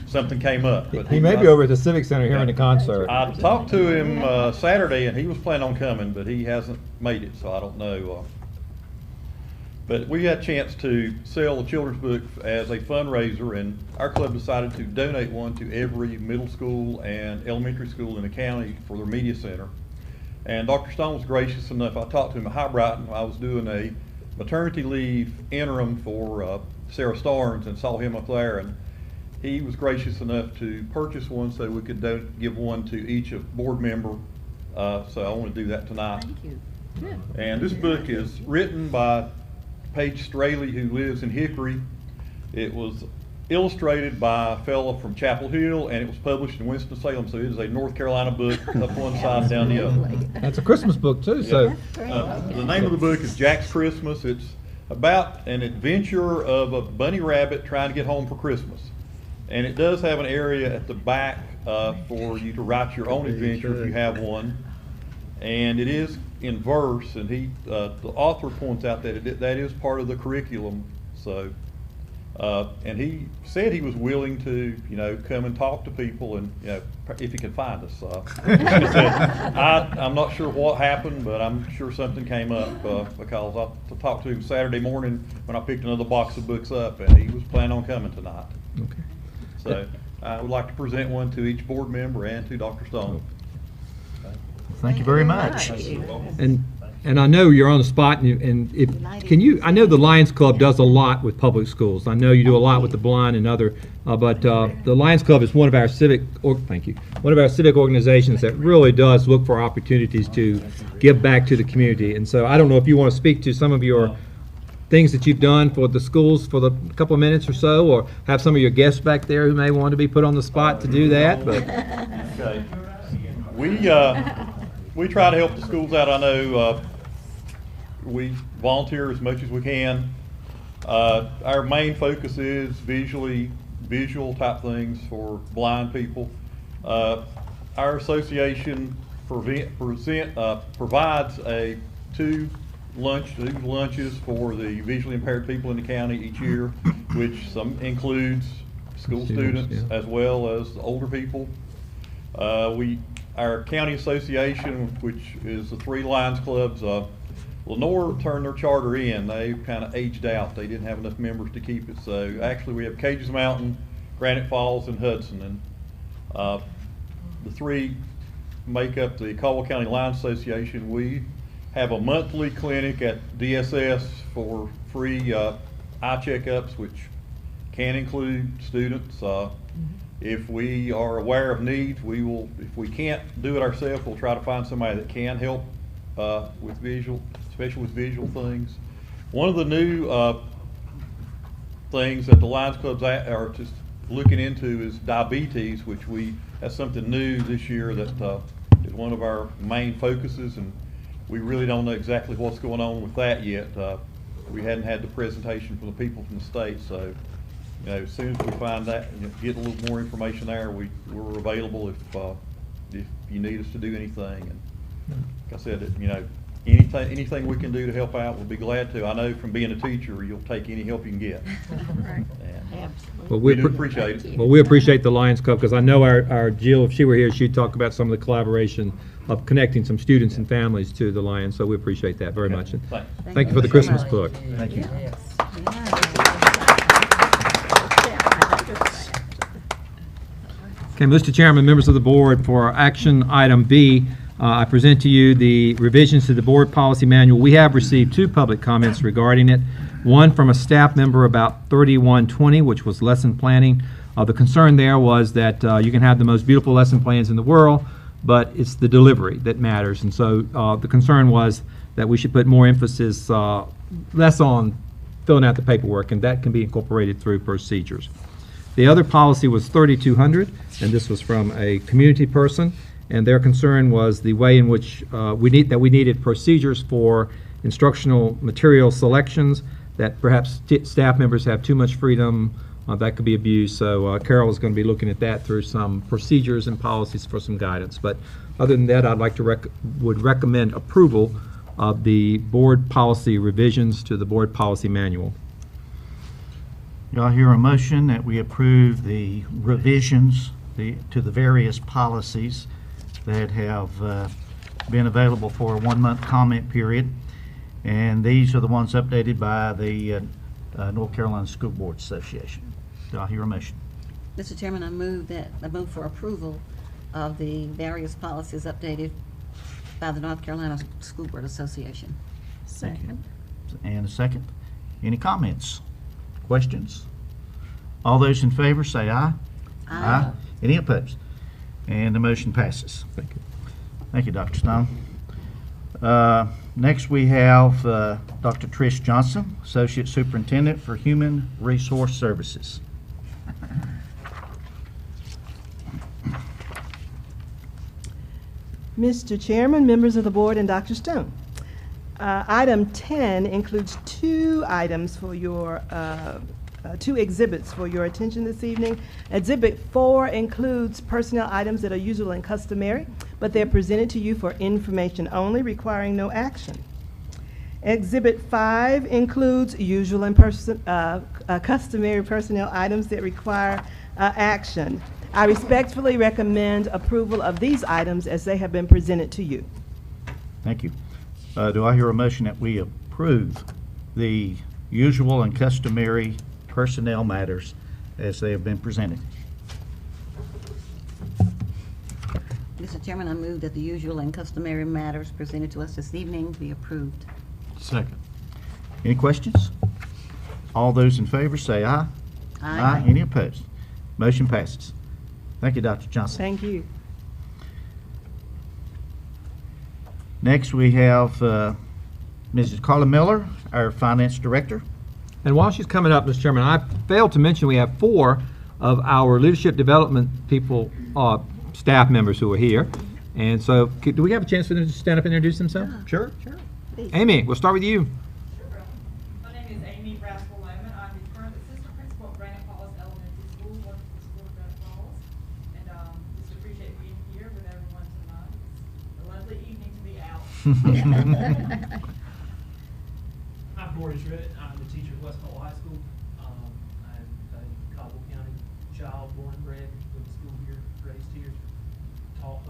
something came up. But he may be over at the Civic Center hearing the concert. I talked to him Saturday, and he was planning on coming, but he hasn't made it, so I don't know. But we had a chance to sell a children's book as a fundraiser, and our club decided to donate one to every middle school and elementary school in the county for their media center. And Dr. Stone was gracious enough. I talked to him at High Brighton. I was doing a maternity leave interim for Sarah Starnes and saw him up there, and he was gracious enough to purchase one so we could give one to each board member. So I want to do that tonight. Thank you. Good. And this book is written by Paige Straley, who lives in Hickory. It was illustrated by a fellow from Chapel Hill, and it was published in Winston-Salem, so it is a North Carolina book up one side and down the other. That's a Christmas book too. So the name of the book is Jack's Christmas. It's about an adventure of a bunny rabbit trying to get home for Christmas. And it does have an area at the back for you to write your own adventure if you have one. And it is in verse, and the author points out that that is part of the curriculum. So, and he said he was willing to, come and talk to people, and if he can find us. He said, I'm not sure what happened, but I'm sure something came up because I talked to him Saturday morning when I picked another box of books up, and he was planning on coming tonight. Okay. So I would like to present one to each board member and to Dr. Stone. Thank you very much. And I know you're on the spot, I know the Lions Club does a lot with public schools. I know you do a lot with the blind and other, but the Lions Club is one of our civic organizations that really does look for opportunities to give back to the community. And so I don't know if you want to speak to some of your things that you've done for the schools for the couple of minutes or so, or have some of your guests back there who may want to be put on the spot to do that. But okay. We try to help the schools out. I know we volunteer as much as we can. Our main focus is visual type things for blind people. Our association provides two lunches for the visually impaired people in the county each year, which includes school students as well as the older people. Our county association, which is the three Lions clubs, Lenore turned their charter in. They kind of aged out. They didn't have enough members to keep it. So actually we have Cages Mountain, Granite Falls, and Hudson. And the three make up the Caldwell County Lions Association. We have a monthly clinic at DSS for free eye checkups, which can include students. If we are aware of needs, we will, if we can't do it ourselves, we'll try to find somebody that can help with visual, especially with visual things. One of the new things that the Lions Clubs are just looking into is diabetes, which that's something new this year that is one of our main focuses, and we really don't know exactly what's going on with that yet. We hadn't had the presentation from the people from the state, so as soon as we find that and get a little more information there, we're available if you need us to do anything. And like I said, anything we can do to help out, we'll be glad to. I know from being a teacher, you'll take any help you can get. Well, we do appreciate it. Well, we appreciate the Lions Club, because I know our Jill, if she were here, she'd talk about some of the collaboration of connecting some students and families to the Lions, so we appreciate that very much. And thank you for the Christmas book. Thank you. Okay, Mr. Chairman, members of the board, for action item B, I present to you the revisions to the board policy manual. We have received 2 public comments regarding it. One from a staff member about 3120, which was lesson planning. The concern there was that you can have the most beautiful lesson plans in the world, but it's the delivery that matters. And so the concern was that we should put more emphasis, less on filling out the paperwork, and that can be incorporated through procedures. The other policy was 3200, and this was from a community person, and their concern was the way in which we needed procedures for instructional material selections, that perhaps staff members have too much freedom, that could be abused. So Carol is going to be looking at that through some procedures and policies for some guidance. But other than that, I'd like to would recommend approval of the board policy revisions to the board policy manual. Y'all hear a motion that we approve the revisions to the various policies that have been available for a 1-month comment period. And these are the ones updated by the North Carolina School Board Association. Do I hear a motion? Mr. Chairman, I move for approval of the various policies updated by the North Carolina School Board Association. Second. And a second. Any comments? Questions? All those in favor say aye. Aye. Any opposed? And the motion passes. Thank you. Thank you, Dr. Stone. Next we have Dr. Trish Johnson, Associate Superintendent for Human Resource Services. Mr. Chairman, members of the board, and Dr. Stone. Item 10 includes 2 items for your 2 exhibits for your attention this evening. Exhibit 4 includes personnel items that are usual and customary, but they're presented to you for information only, requiring no action. Exhibit 5 includes usual and customary personnel items that require action. I respectfully recommend approval of these items as they have been presented to you. Thank you. Do I hear a motion that we approve the usual and customary personnel matters as they have been presented? Mr. Chairman, I move that the usual and customary matters presented to us this evening be approved. Second. Any questions? All those in favor say aye. Aye. Any opposed? Motion passes. Thank you, Dr. Johnson. Thank you. Next, we have Mrs. Carla Miller, our Finance Director. And while she's coming up, Mr. Chairman, I failed to mention we have 4 of our leadership development people, staff members who are here. And so, do we have a chance for them to stand up and introduce themselves? Sure. Please. Amy, we'll start with you. My name is Amy Braswell-Lohman. I'm the current assistant principal at Granite Falls Elementary School, working for the school of Granite Falls. And just appreciate being here with everyone tonight. It's a lovely evening to be out. I'm Corey Shreddit. I'm the teacher at West Caldwell High School. I'm a Caldwell County child, born and bred, went to school here, raised here, taught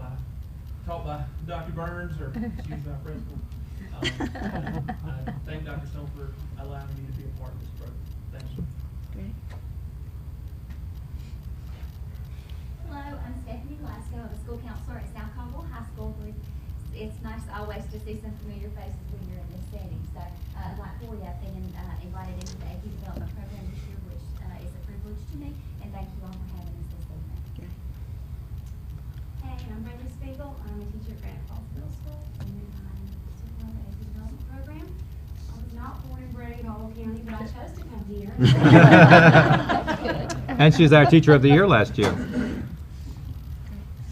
by Dr. Burns, or excuse my principal. I thank Dr. Stone for allowing me to be a part of this program. Thank you. Great. Hello, I'm Stephanie Glasgow. I'm a school counselor at South Caldwell High School. It's nice always to see some familiar faces when you're in this setting. So, like Corey, I've been invited into the AP Development Program this year, which is a privilege to me, and thank you all for having us this evening. Caldwell. I'm a teacher at Granite Falls Middle School, and then I'm taking on the AP Development Program. I was not born and bred in Caldwell County, but I chose to come here. And she's our Teacher of the Year last year.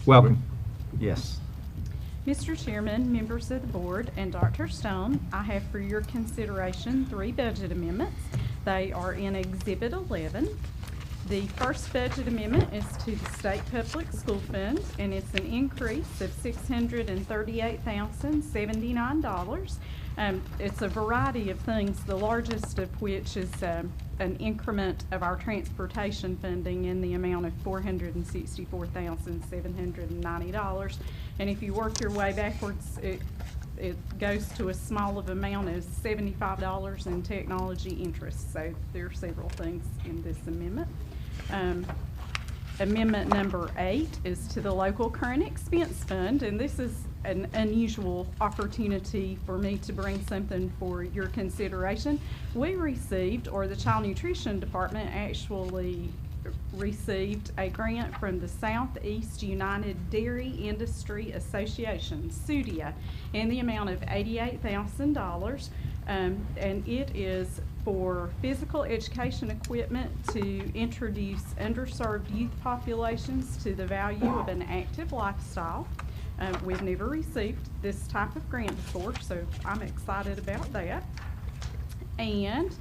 Welcome. Yes. Mr. Chairman, members of the board, and Dr. Stone, I have for your consideration 3 budget amendments. They are in Exhibit 11. The first budget amendment is to the State Public School Fund, and it's an increase of $638,079. It's a variety of things, the largest of which is an increment of our transportation funding in the amount of $464,790. And if you work your way backwards, it goes to a small of amount of $75 in technology interest. So there are several things in this amendment. Amendment number 8 is to the local current expense fund, and this is an unusual opportunity for me to bring something for your consideration. We received, or the Child Nutrition Department actually received, a grant from the Southeast United Dairy Industry Association, SUDIA, in the amount of $88,000, and it is for physical education equipment to introduce underserved youth populations to the value of an active lifestyle. We've never received this type of grant before, so I'm excited about that. And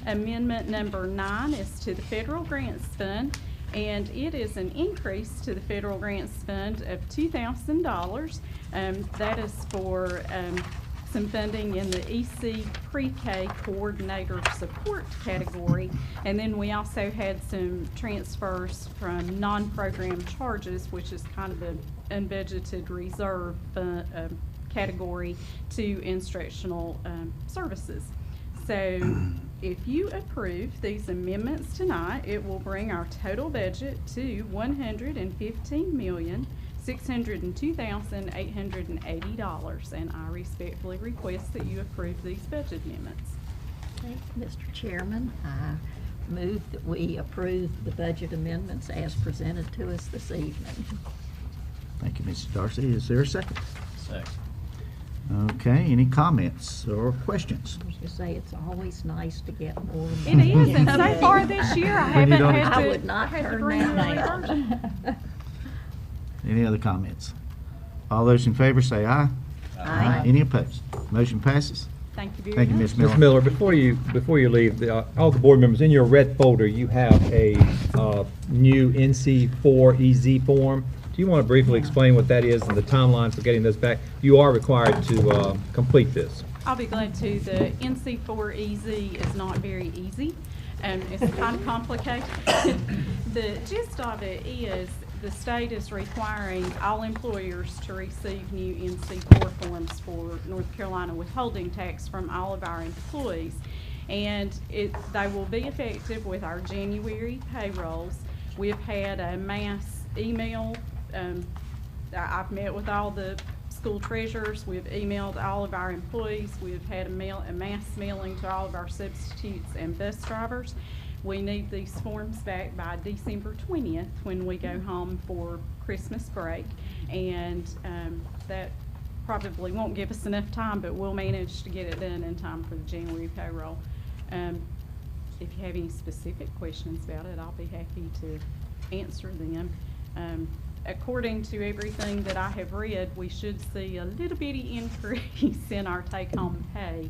amendment number 9 is to the Federal Grants Fund, and it is an increase to the Federal Grants Fund of $2,000. That is for some funding in the EC Pre-K Coordinator Support category. And then we also had some transfers from non-program charges, which is kind of an unbudgeted reserve category, to instructional services. So if you approve these amendments tonight, it will bring our total budget to $115,602,880, and I respectfully request that you approve these budget amendments. Okay, Mr. Chairman, I move that we approve the budget amendments as presented to us this evening. Thank you, Mrs. Darcy. Is there a second? Second. Okay, any comments or questions? I was going to say, it's always nice to get more It money. is, and so far this year, I haven't don't- had to. I would not had to turn bring that early down. version. Any other comments? All those in favor say aye. Aye. Any opposed? Motion passes. Thank you very Thank you, much. Ms. Miller. Ms. Miller, before you leave, all the board members, in your red folder, you have a new NC4 EZ form. Do you want to briefly explain what that is and the timeline for getting this back? You are required to complete this. I'll be glad to. The NC4 EZ is not very easy, and it's kind of complicated. The gist of it is the state is requiring all employers to receive new NC4 forms for North Carolina withholding tax from all of our employees. And they will be effective with our January payrolls. We've had a mass email. I've met with all the school treasurers. We've emailed all of our employees. We've had a mass mailing to all of our substitutes and bus drivers. We need these forms back by December 20th when we go home for Christmas break. And that probably won't give us enough time, but we'll manage to get it done in time for the January payroll. If you have any specific questions about it, I'll be happy to answer them. According to everything that I have read, we should see a little bitty increase in our take-home pay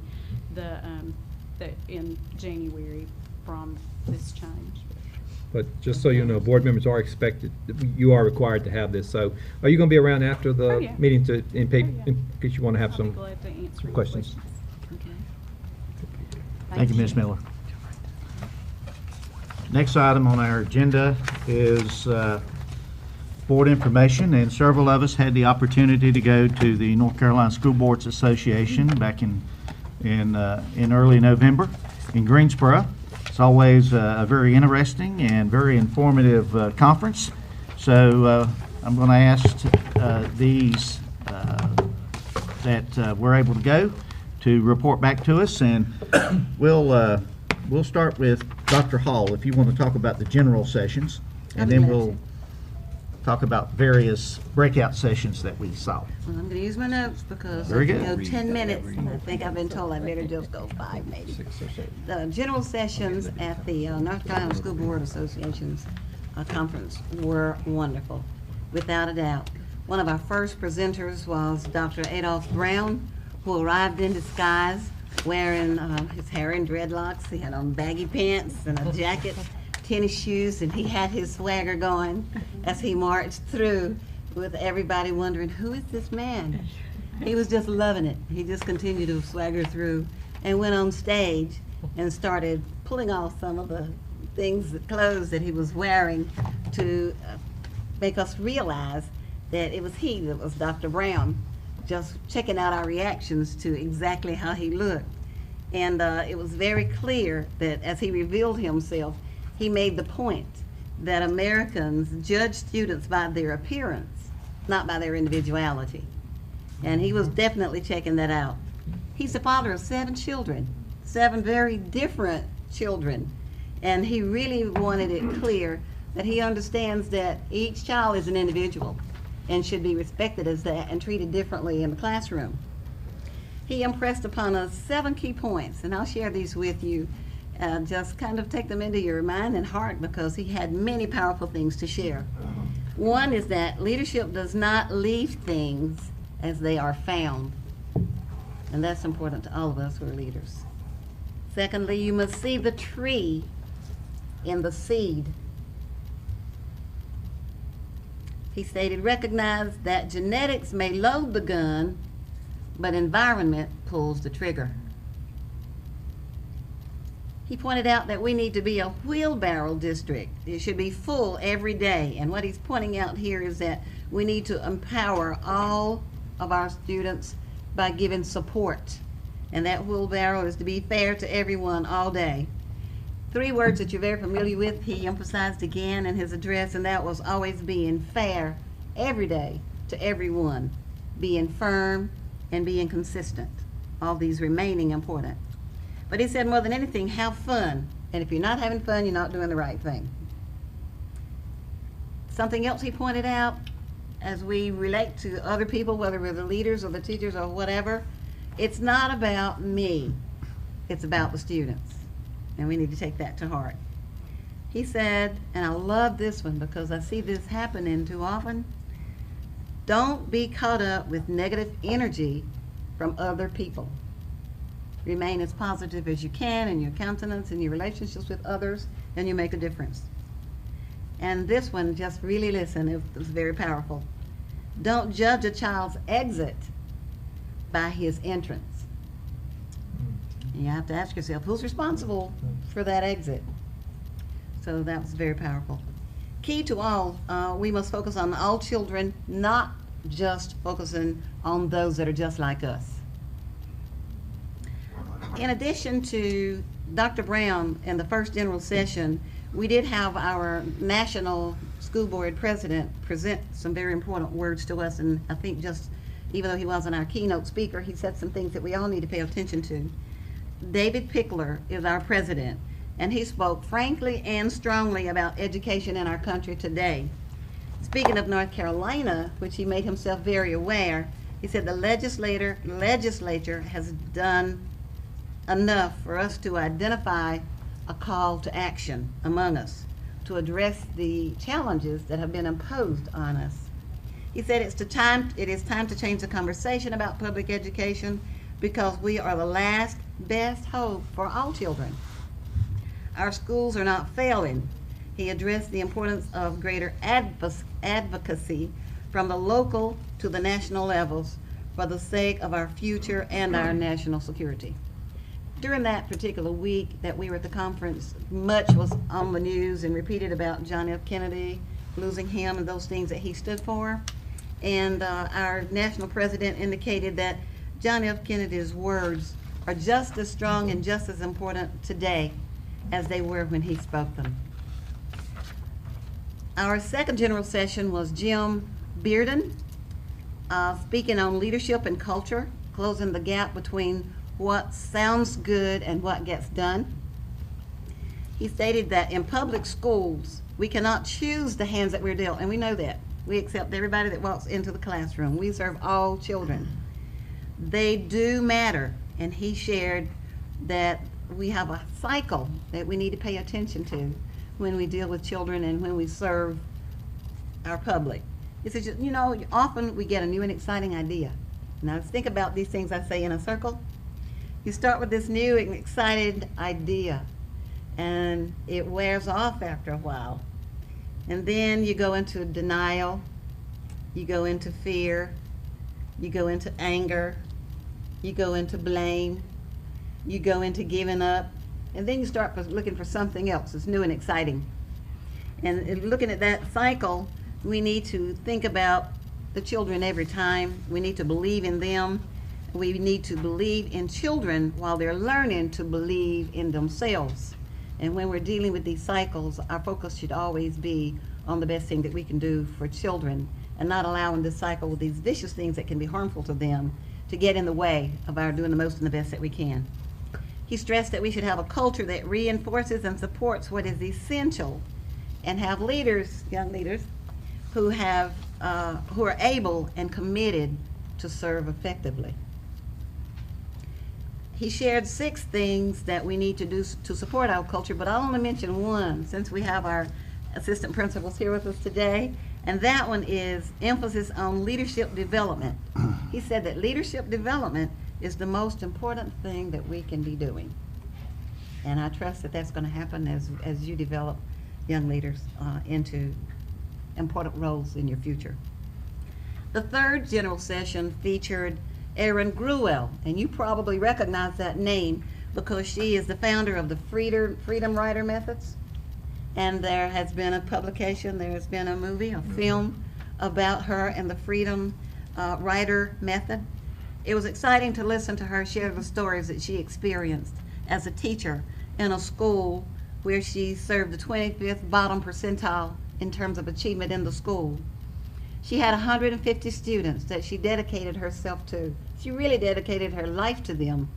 in January from this change. But just so you know, board members are expected, you are required to have this. So are you going to be around after the Oh, yeah. meeting in case you want to have I'll some be glad to answer your questions? Okay. Thank you, Ms. Miller. Next item on our agenda is board information, and several of us had the opportunity to go to the North Carolina School Boards Association back in early November in Greensboro. It's always a very interesting and very informative conference. So I'm going to ask these that were able to go to report back to us, and we'll start with Dr. Hall if you want to talk about the general sessions, and then we'll talk about various breakout sessions that we saw. Well, I'm going to use my notes because Very if you good. go 10 minutes, and I think I've been told I better just go 5 maybe. The general sessions at the North Carolina School Board Association's conference were wonderful, without a doubt. One of our first presenters was Dr. Adolph Brown, who arrived in disguise wearing his hair in dreadlocks. He had on baggy pants and a jacket, tennis shoes, and he had his swagger going as he marched through with everybody wondering, who is this man? He was just loving it. He just continued to swagger through and went on stage and started pulling off some of the things, the clothes that he was wearing to make us realize that it was he that was Dr. Brown, just checking out our reactions to exactly how he looked. And it was very clear that as he revealed himself, he made the point that Americans judge students by their appearance, not by their individuality. And he was definitely checking that out. He's the father of 7 children, 7 very different children. And he really wanted it clear that he understands that each child is an individual and should be respected as that and treated differently in the classroom. He impressed upon us 7 key points, and I'll share these with you. Just kind of take them into your mind and heart because he had many powerful things to share. One is that leadership does not leave things as they are found, and that's important to all of us who are leaders. Secondly, you must see the tree in the seed. He stated, recognize that genetics may load the gun, but environment pulls the trigger. He pointed out that we need to be a wheelbarrow district. It should be full every day. And what he's pointing out here is that we need to empower all of our students by giving support. And that wheelbarrow is to be fair to everyone all day. 3 words that you're very familiar with, he emphasized again in his address, and that was always being fair every day to everyone, being firm and being consistent. All these remaining important. But he said more than anything, have fun. And if you're not having fun, you're not doing the right thing. Something else he pointed out, as we relate to other people, whether we're the leaders or the teachers or whatever, it's not about me. It's about the students. And we need to take that to heart. He said, and I love this one because I see this happening too often, don't be caught up with negative energy from other people. Remain as positive as you can in your countenance and your relationships with others, and you make a difference. And this one, just really listen, it was very powerful. Don't judge a child's exit by his entrance. And you have to ask yourself, who's responsible for that exit? So that was very powerful. Key to all, we must focus on all children, not just focusing on those that are just like us. In addition to Dr. Brown in the first general session, we did have our National School Board President present some very important words to us, and I think just, even though he wasn't our keynote speaker, he said some things that we all need to pay attention to. David Pickler is our president, and he spoke frankly and strongly about education in our country today. Speaking of North Carolina, which he made himself very aware, he said the legislature has done enough for us to identify a call to action among us to address the challenges that have been imposed on us. He said it is time to change the conversation about public education because we are the last best hope for all children. Our schools are not failing. He addressed the importance of greater advocacy from the local to the national levels for the sake of our future and our national security. During that particular week that we were at the conference, much was on the news and repeated about John F. Kennedy, losing him and those things that he stood for. And our national president indicated that John F. Kennedy's words are just as strong and just as important today as they were when he spoke them. Our second general session was Jim Bearden, speaking on leadership and culture, closing the gap between what sounds good and what gets done. He stated that in public schools, we cannot choose the hands that we're dealt, and we know that. We accept everybody that walks into the classroom. We serve all children. They do matter, and he shared that we have a cycle that we need to pay attention to when we deal with children and when we serve our public. He says, you know, often we get a new and exciting idea. Now let's think about these things I say in a circle. You start with this new and excited idea, and it wears off after a while. And then you go into denial, you go into fear, you go into anger, you go into blame, you go into giving up, and then you start looking for something else that's new and exciting. And looking at that cycle, we need to think about the children every time. We need to believe in them. We need to believe in children while they're learning to believe in themselves. And when we're dealing with these cycles, our focus should always be on the best thing that we can do for children and not allowing this cycle with these vicious things that can be harmful to them to get in the way of our doing the most and the best that we can. He stressed that we should have a culture that reinforces and supports what is essential and have leaders, young leaders, who are able and committed to serve effectively. He shared 6 things that we need to do to support our culture, but I'll only mention one since we have our assistant principals here with us today, and that one is emphasis on leadership development. He said that leadership development is the most important thing that we can be doing. And I trust that that's going to happen as you develop young leaders into important roles in your future. The third general session featured Erin Gruwell, and you probably recognize that name because she is the founder of the Freedom Writer Methods. And there has been a publication, there has been a movie, a film about her and the Freedom Writer Method. It was exciting to listen to her share the stories that she experienced as a teacher in a school where she served the 25th bottom percentile in terms of achievement in the school. She had 150 students that she dedicated herself to. She really dedicated her life to them,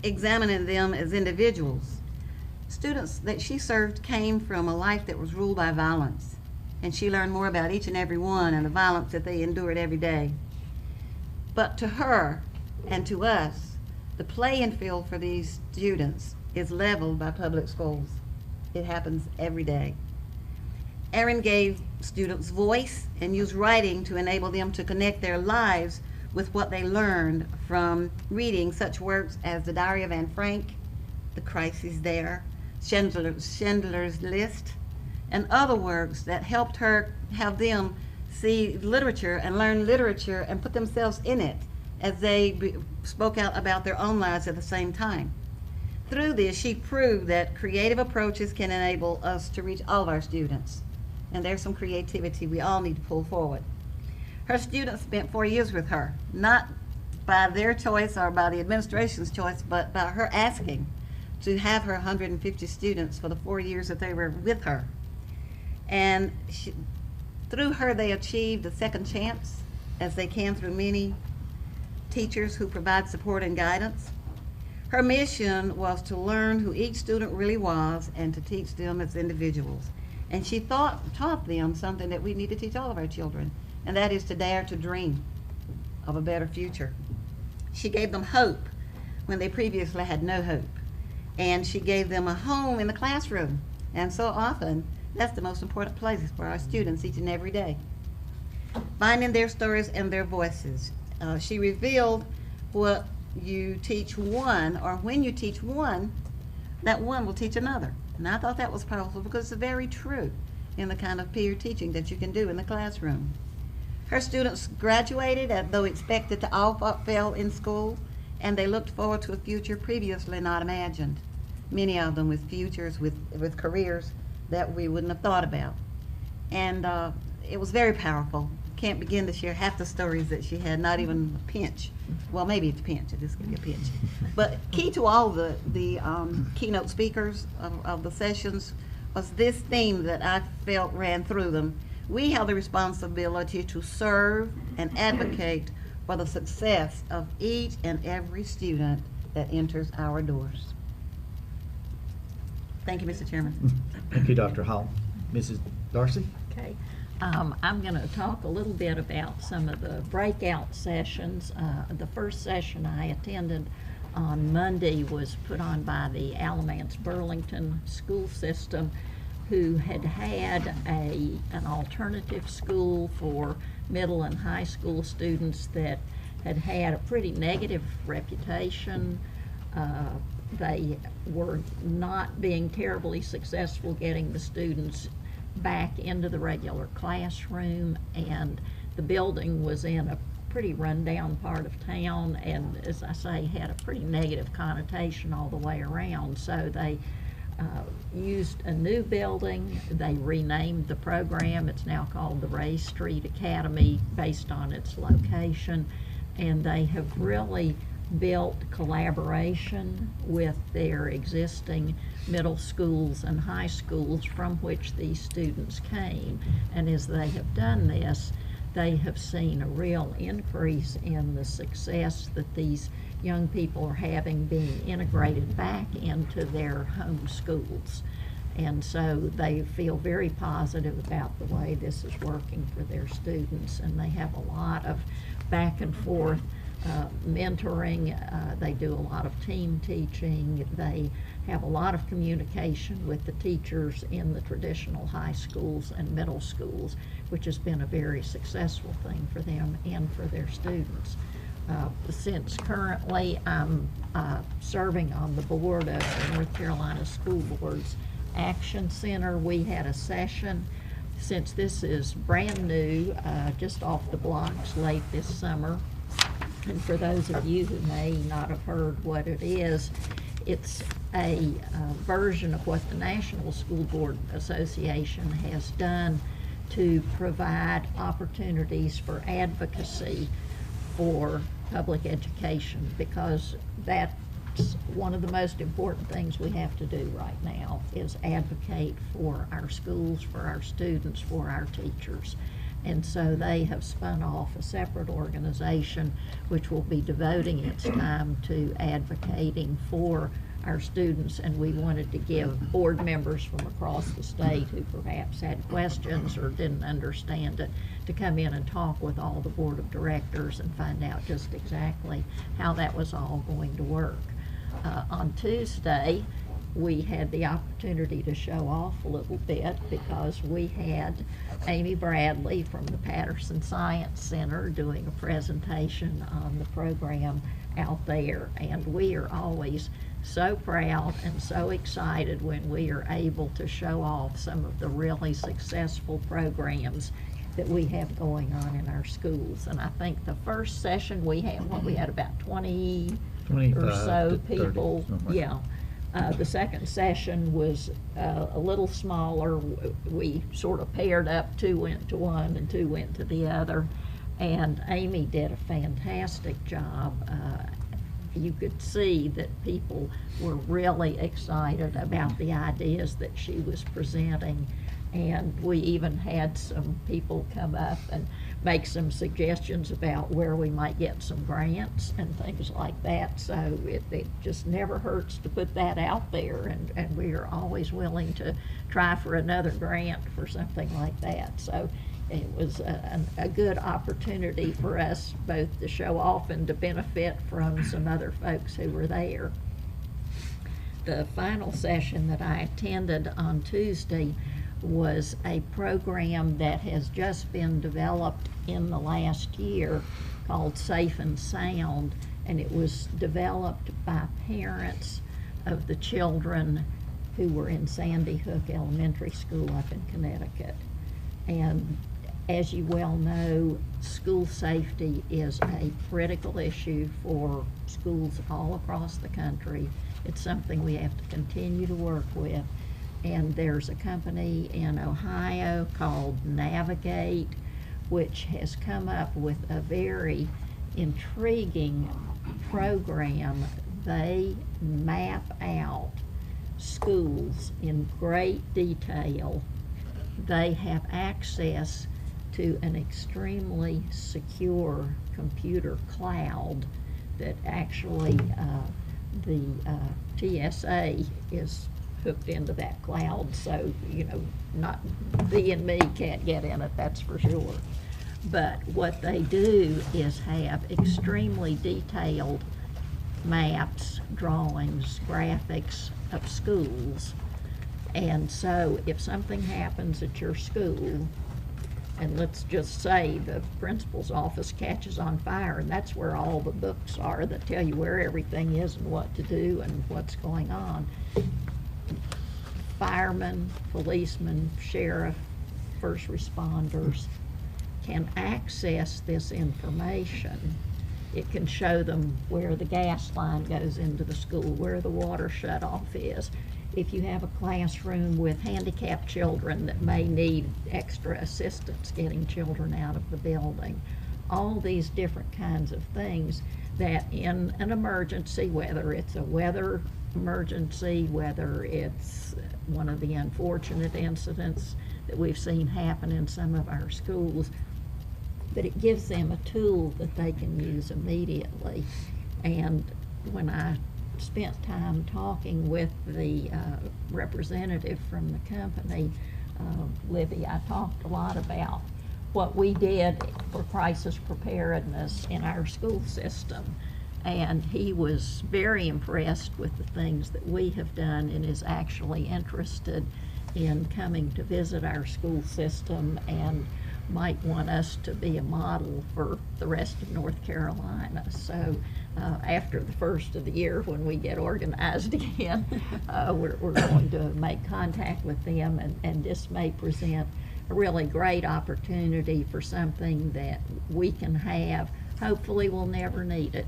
examining them as individuals. Students that she served came from a life that was ruled by violence, and she learned more about each and every one and the violence that they endured every day. But to her and to us, the playing field for these students is leveled by public schools. It happens every day. Erin gave students voice and used writing to enable them to connect their lives with what they learned from reading such works as The Diary of Anne Frank, The Crisis There, Schindler's List, and other works that helped her have them see literature and learn literature and put themselves in it as they spoke out about their own lives at the same time. Through this, she proved that creative approaches can enable us to reach all of our students. And there's some creativity we all need to pull forward. Her students spent 4 years with her, not by their choice or by the administration's choice, but by her asking to have her 150 students for the 4 years that they were with her. And through her, they achieved a second chance, as they can through many teachers who provide support and guidance. Her mission was to learn who each student really was and to teach them as individuals. And she taught them something that we need to teach all of our children, and that is to dare to dream of a better future. She gave them hope when they previously had no hope. And she gave them a home in the classroom. And so often, that's the most important place for our students each and every day. Finding their stories and their voices. She revealed what you teach one, or when you teach one, that one will teach another. And I thought that was powerful because it's very true in the kind of peer teaching that you can do in the classroom. Her students graduated as though expected to all fail in school, and they looked forward to a future previously not imagined. Many of them with futures, with careers that we wouldn't have thought about. And it was very powerful. Can't begin to share half the stories that she had, not even a pinch. Well, maybe it's a pinch, it just could be a pinch. But key to all the keynote speakers of the sessions was this theme that I felt ran through them. We have the responsibility to serve and advocate for the success of each and every student that enters our doors. Thank you, Mr. Chairman. Thank you, Dr. Hall. Mrs. Darcy? Okay. I'm going to talk a little bit about some of the breakout sessions. The first session I attended on Monday was put on by the Alamance Burlington school system, who had an alternative school for middle and high school students that had a pretty negative reputation. They were not being terribly successful getting the students back into the regular classroom, and the building was in a pretty rundown part of town, and as I say, had a pretty negative connotation all the way around. So they used a new building. They renamed the program. It's now called the Ray Street Academy based on its location, and they have really built collaboration with their existing middle schools and high schools from which these students came. And as they have done this, they have seen a real increase in the success that these young people are having being integrated back into their home schools. And so they feel very positive about the way this is working for their students, and they have a lot of back and forth mentoring. They do a lot of team teaching. They have a lot of communication with the teachers in the traditional high schools and middle schools, which has been a very successful thing for them and for their students. Since currently I'm serving on the board of the North Carolina School Board's Action Center, we had a session, since this is brand new, just off the blocks late this summer. And for those of you who may not have heard what it is, it's a version of what the National School Board Association has done to provide opportunities for advocacy for public education, because that's one of the most important things we have to do right now, is advocate for our schools, for our students, for our teachers. And so they have spun off a separate organization which will be devoting its time to advocating for our students, and we wanted to give board members from across the state who perhaps had questions or didn't understand it to come in and talk with all the board of directors and find out just exactly how that was all going to work. On Tuesday, we had the opportunity to show off a little bit, because we had Amy Bradley from the Patterson Science Center doing a presentation on the program out there, and we are always so proud and so excited when we are able to show off some of the really successful programs that we have going on in our schools. And I think the first session we had, we had about 20 or so people. Yeah. The second session was a little smaller. We sort of paired up, 2 went to one and 2 went to the other. And Amy did a fantastic job. You could see that people were really excited about the ideas that she was presenting. And we even had some people come up and make some suggestions about where we might get some grants and things like that. So it just never hurts to put that out there, and we are always willing to try for another grant for something like that. So it was a good opportunity for us both to show off and to benefit from some other folks who were there. The final session that I attended on Tuesday was a program that has just been developed in the last year called Safe and Sound, and it was developed by parents of the children who were in Sandy Hook Elementary School up in Connecticut. And as you well know, school safety is a critical issue for schools all across the country. It's something we have to continue to work with. And there's a company in Ohio called Navigate, which has come up with a very intriguing program. They map out schools in great detail. They have access to an extremely secure computer cloud that actually the TSA is hooked into that cloud, so, not thee and me can't get in it, that's for sure. But what they do is have extremely detailed maps, drawings, graphics of schools. And so if something happens at your school, and let's just say the principal's office catches on fire, and that's where all the books are that tell you where everything is and what to do and what's going on. Firemen, policemen, sheriff, first responders can access this information. It can show them where the gas line goes into the school, where the water shutoff is. If you have a classroom with handicapped children that may need extra assistance getting children out of the building. All these different kinds of things that in an emergency, whether it's a weather emergency, whether it's one of the unfortunate incidents that we've seen happen in some of our schools, but it gives them a tool that they can use immediately. And when I spent time talking with the representative from the company, Libby, I talked a lot about what we did for crisis preparedness in our school system. And he was very impressed with the things that we have done and is actually interested in coming to visit our school system and might want us to be a model for the rest of North Carolina. So after the first of the year, when we get organized again, we're going to make contact with them, and this may present a really great opportunity for something that we can have. Hopefully we'll never need it.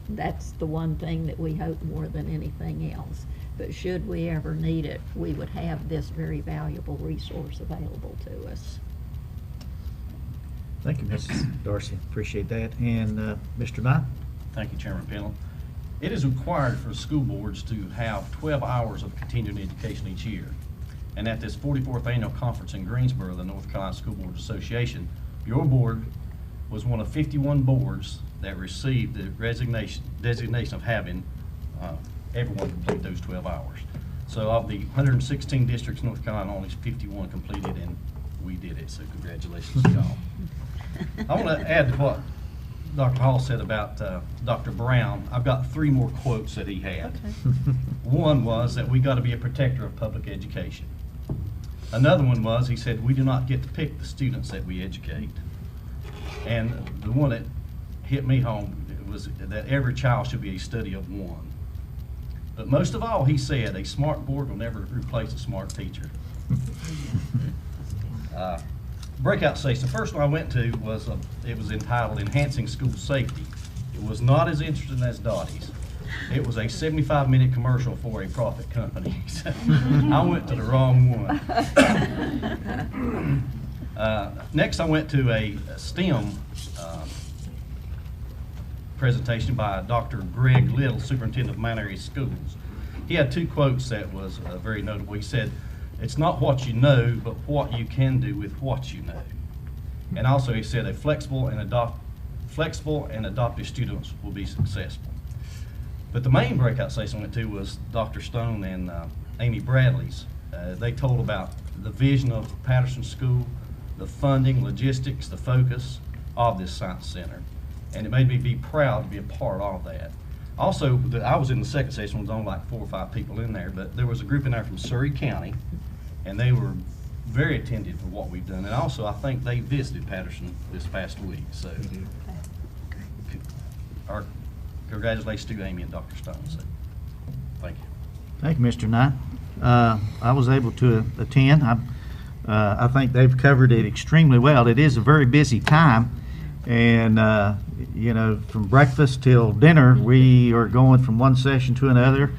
That's the one thing that we hope more than anything else. But should we ever need it, we would have this very valuable resource available to us. Thank you, Mrs. Darcy. Appreciate that. And Mr. Knight? Thank you, Chairman Pennell. It is required for school boards to have 12 hours of continuing education each year. And at this 44th annual conference in Greensboro, the North Carolina School Boards Association, your board was one of 51 boards that received the designation of having everyone complete those 12 hours. So of the 116 districts in North Carolina, only 51 completed, and we did it, so congratulations to y'all. I want to add to what Dr. Hall said about Dr. Brown. I've got 3 more quotes that he had. Okay. One was that we got to be a protector of public education. Another one was, he said, we do not get to pick the students that we educate. And the one that hit me home was that every child should be a study of one. But most of all, he said, a smart board will never replace a smart teacher. Breakout session. The first one I went to was, it was entitled Enhancing School Safety. It was not as interesting as Dottie's. It was a 75-minute commercial for a profit company. I went to the wrong one. Next, I went to a STEM presentation by Dr. Greg Little, Superintendent of Mount Airy Schools. He had 2 quotes that was very notable. He said, "It's not what you know, but what you can do with what you know." And also he said, flexible and adoptive students will be successful. But the main breakout session I went to was Dr. Stone and Amy Bradley's. They told about the vision of Patterson School, the funding, logistics, the focus of this science center. And it made me be proud to be a part of that. Also, I was in the second session, there was only like 4 or 5 people in there, but there was a group in there from Surrey County, and they were very attentive to what we've done. And also, I think they visited Patterson this past week. So, our congratulations to Amy and Dr. Stone. So, thank you. Thank you, Mr. Knight. I was able to attend. I think they've covered it extremely well. It is a very busy time, and you know, from breakfast till dinner, we are going from one session to another,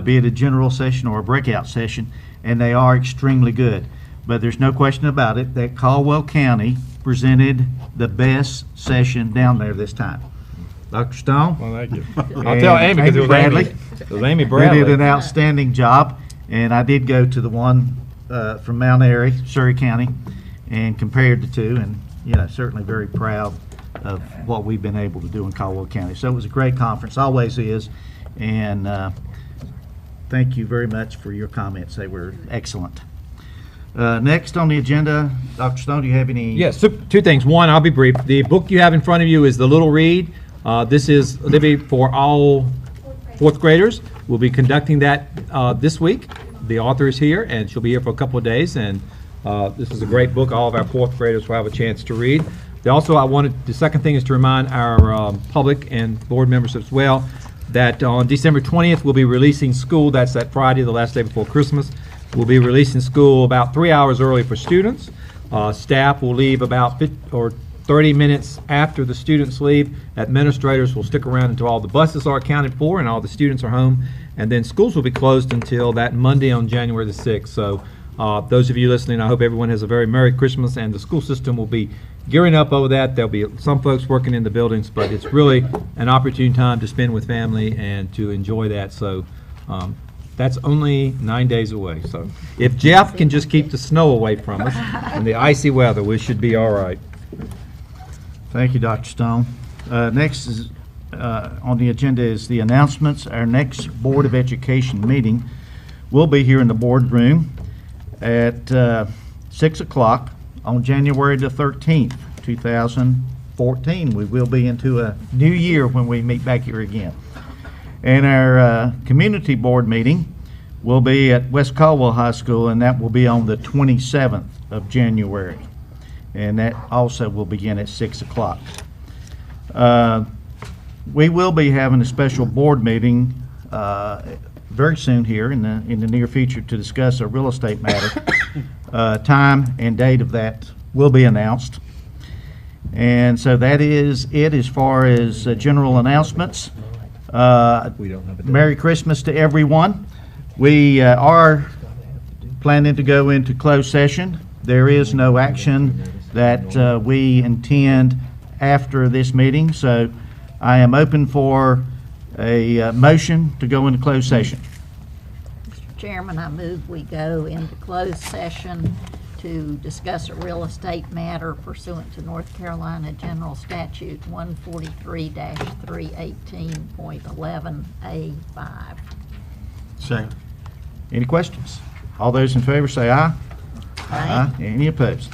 be it a general session or a breakout session, and they are extremely good. But there's no question about it that Caldwell County presented the best session down there this time. Dr. Stone? Well, thank you. I'll tell Amy because it was Bradley. It was Amy Bradley. They did an outstanding job, and I did go to the one from Mount Airy, Surrey County, and compared the two, and you know, certainly very proud of what we've been able to do in Caldwell County. So it was a great conference, always is, and Thank you very much for your comments. They were excellent. Next on the agenda, Dr. Stone, do you have any? Yes, two things. One, I'll be brief. The book you have in front of you is The Little Read. This is Libby for all fourth graders. We'll be conducting that this week. The author is here, and she'll be here for a couple of days. And this is a great book. All of our fourth graders will have a chance to read. Also, the second thing is to remind our public and board members as well that on December 20th, we'll be releasing school. That's that Friday, the last day before Christmas. We'll be releasing school about 3 hours early for students. Staff will leave about 30 minutes after the students leave. Administrators will stick around until all the buses are accounted for and all the students are home. And then schools will be closed until that Monday on January the 6th. So those of you listening, I hope everyone has a very Merry Christmas, and the school system will be gearing up over that. There'll be some folks working in the buildings, but it's really an opportune time to spend with family and to enjoy that. So that's only 9 days away. So if Jeff can just keep the snow away from us and the icy weather, we should be all right. Thank you, Dr. Stone. Next is on the agenda is the announcements. Our next Board of Education meeting will be here in the boardroom at 6 o'clock on January the 13th, 2014. We will be into a new year when we meet back here again. And our community board meeting will be at West Caldwell High School, and that will be on the 27th of January. And that also will begin at 6 o'clock. We will be having a special board meeting very soon here in the near future to discuss a real estate matter. Time and date of that will be announced. And so that is it as far as general announcements. Merry Christmas to everyone. We are planning to go into closed session. There is no action that we intend after this meeting, so I am open for a motion to go into closed session. Mr. Chairman, I move we go into closed session to discuss a real estate matter pursuant to North Carolina General Statute 143-318.11A5. Second. Any questions? All those in favor say aye. Aye. Any opposed?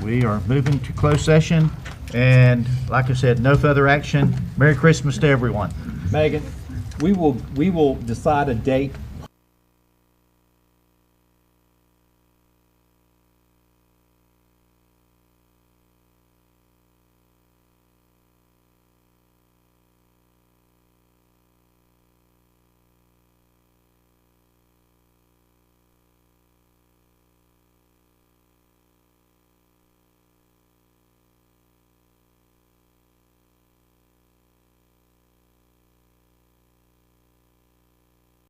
We are moving to closed session, and like I said, no further action. Merry Christmas to everyone. Megan, we will decide a date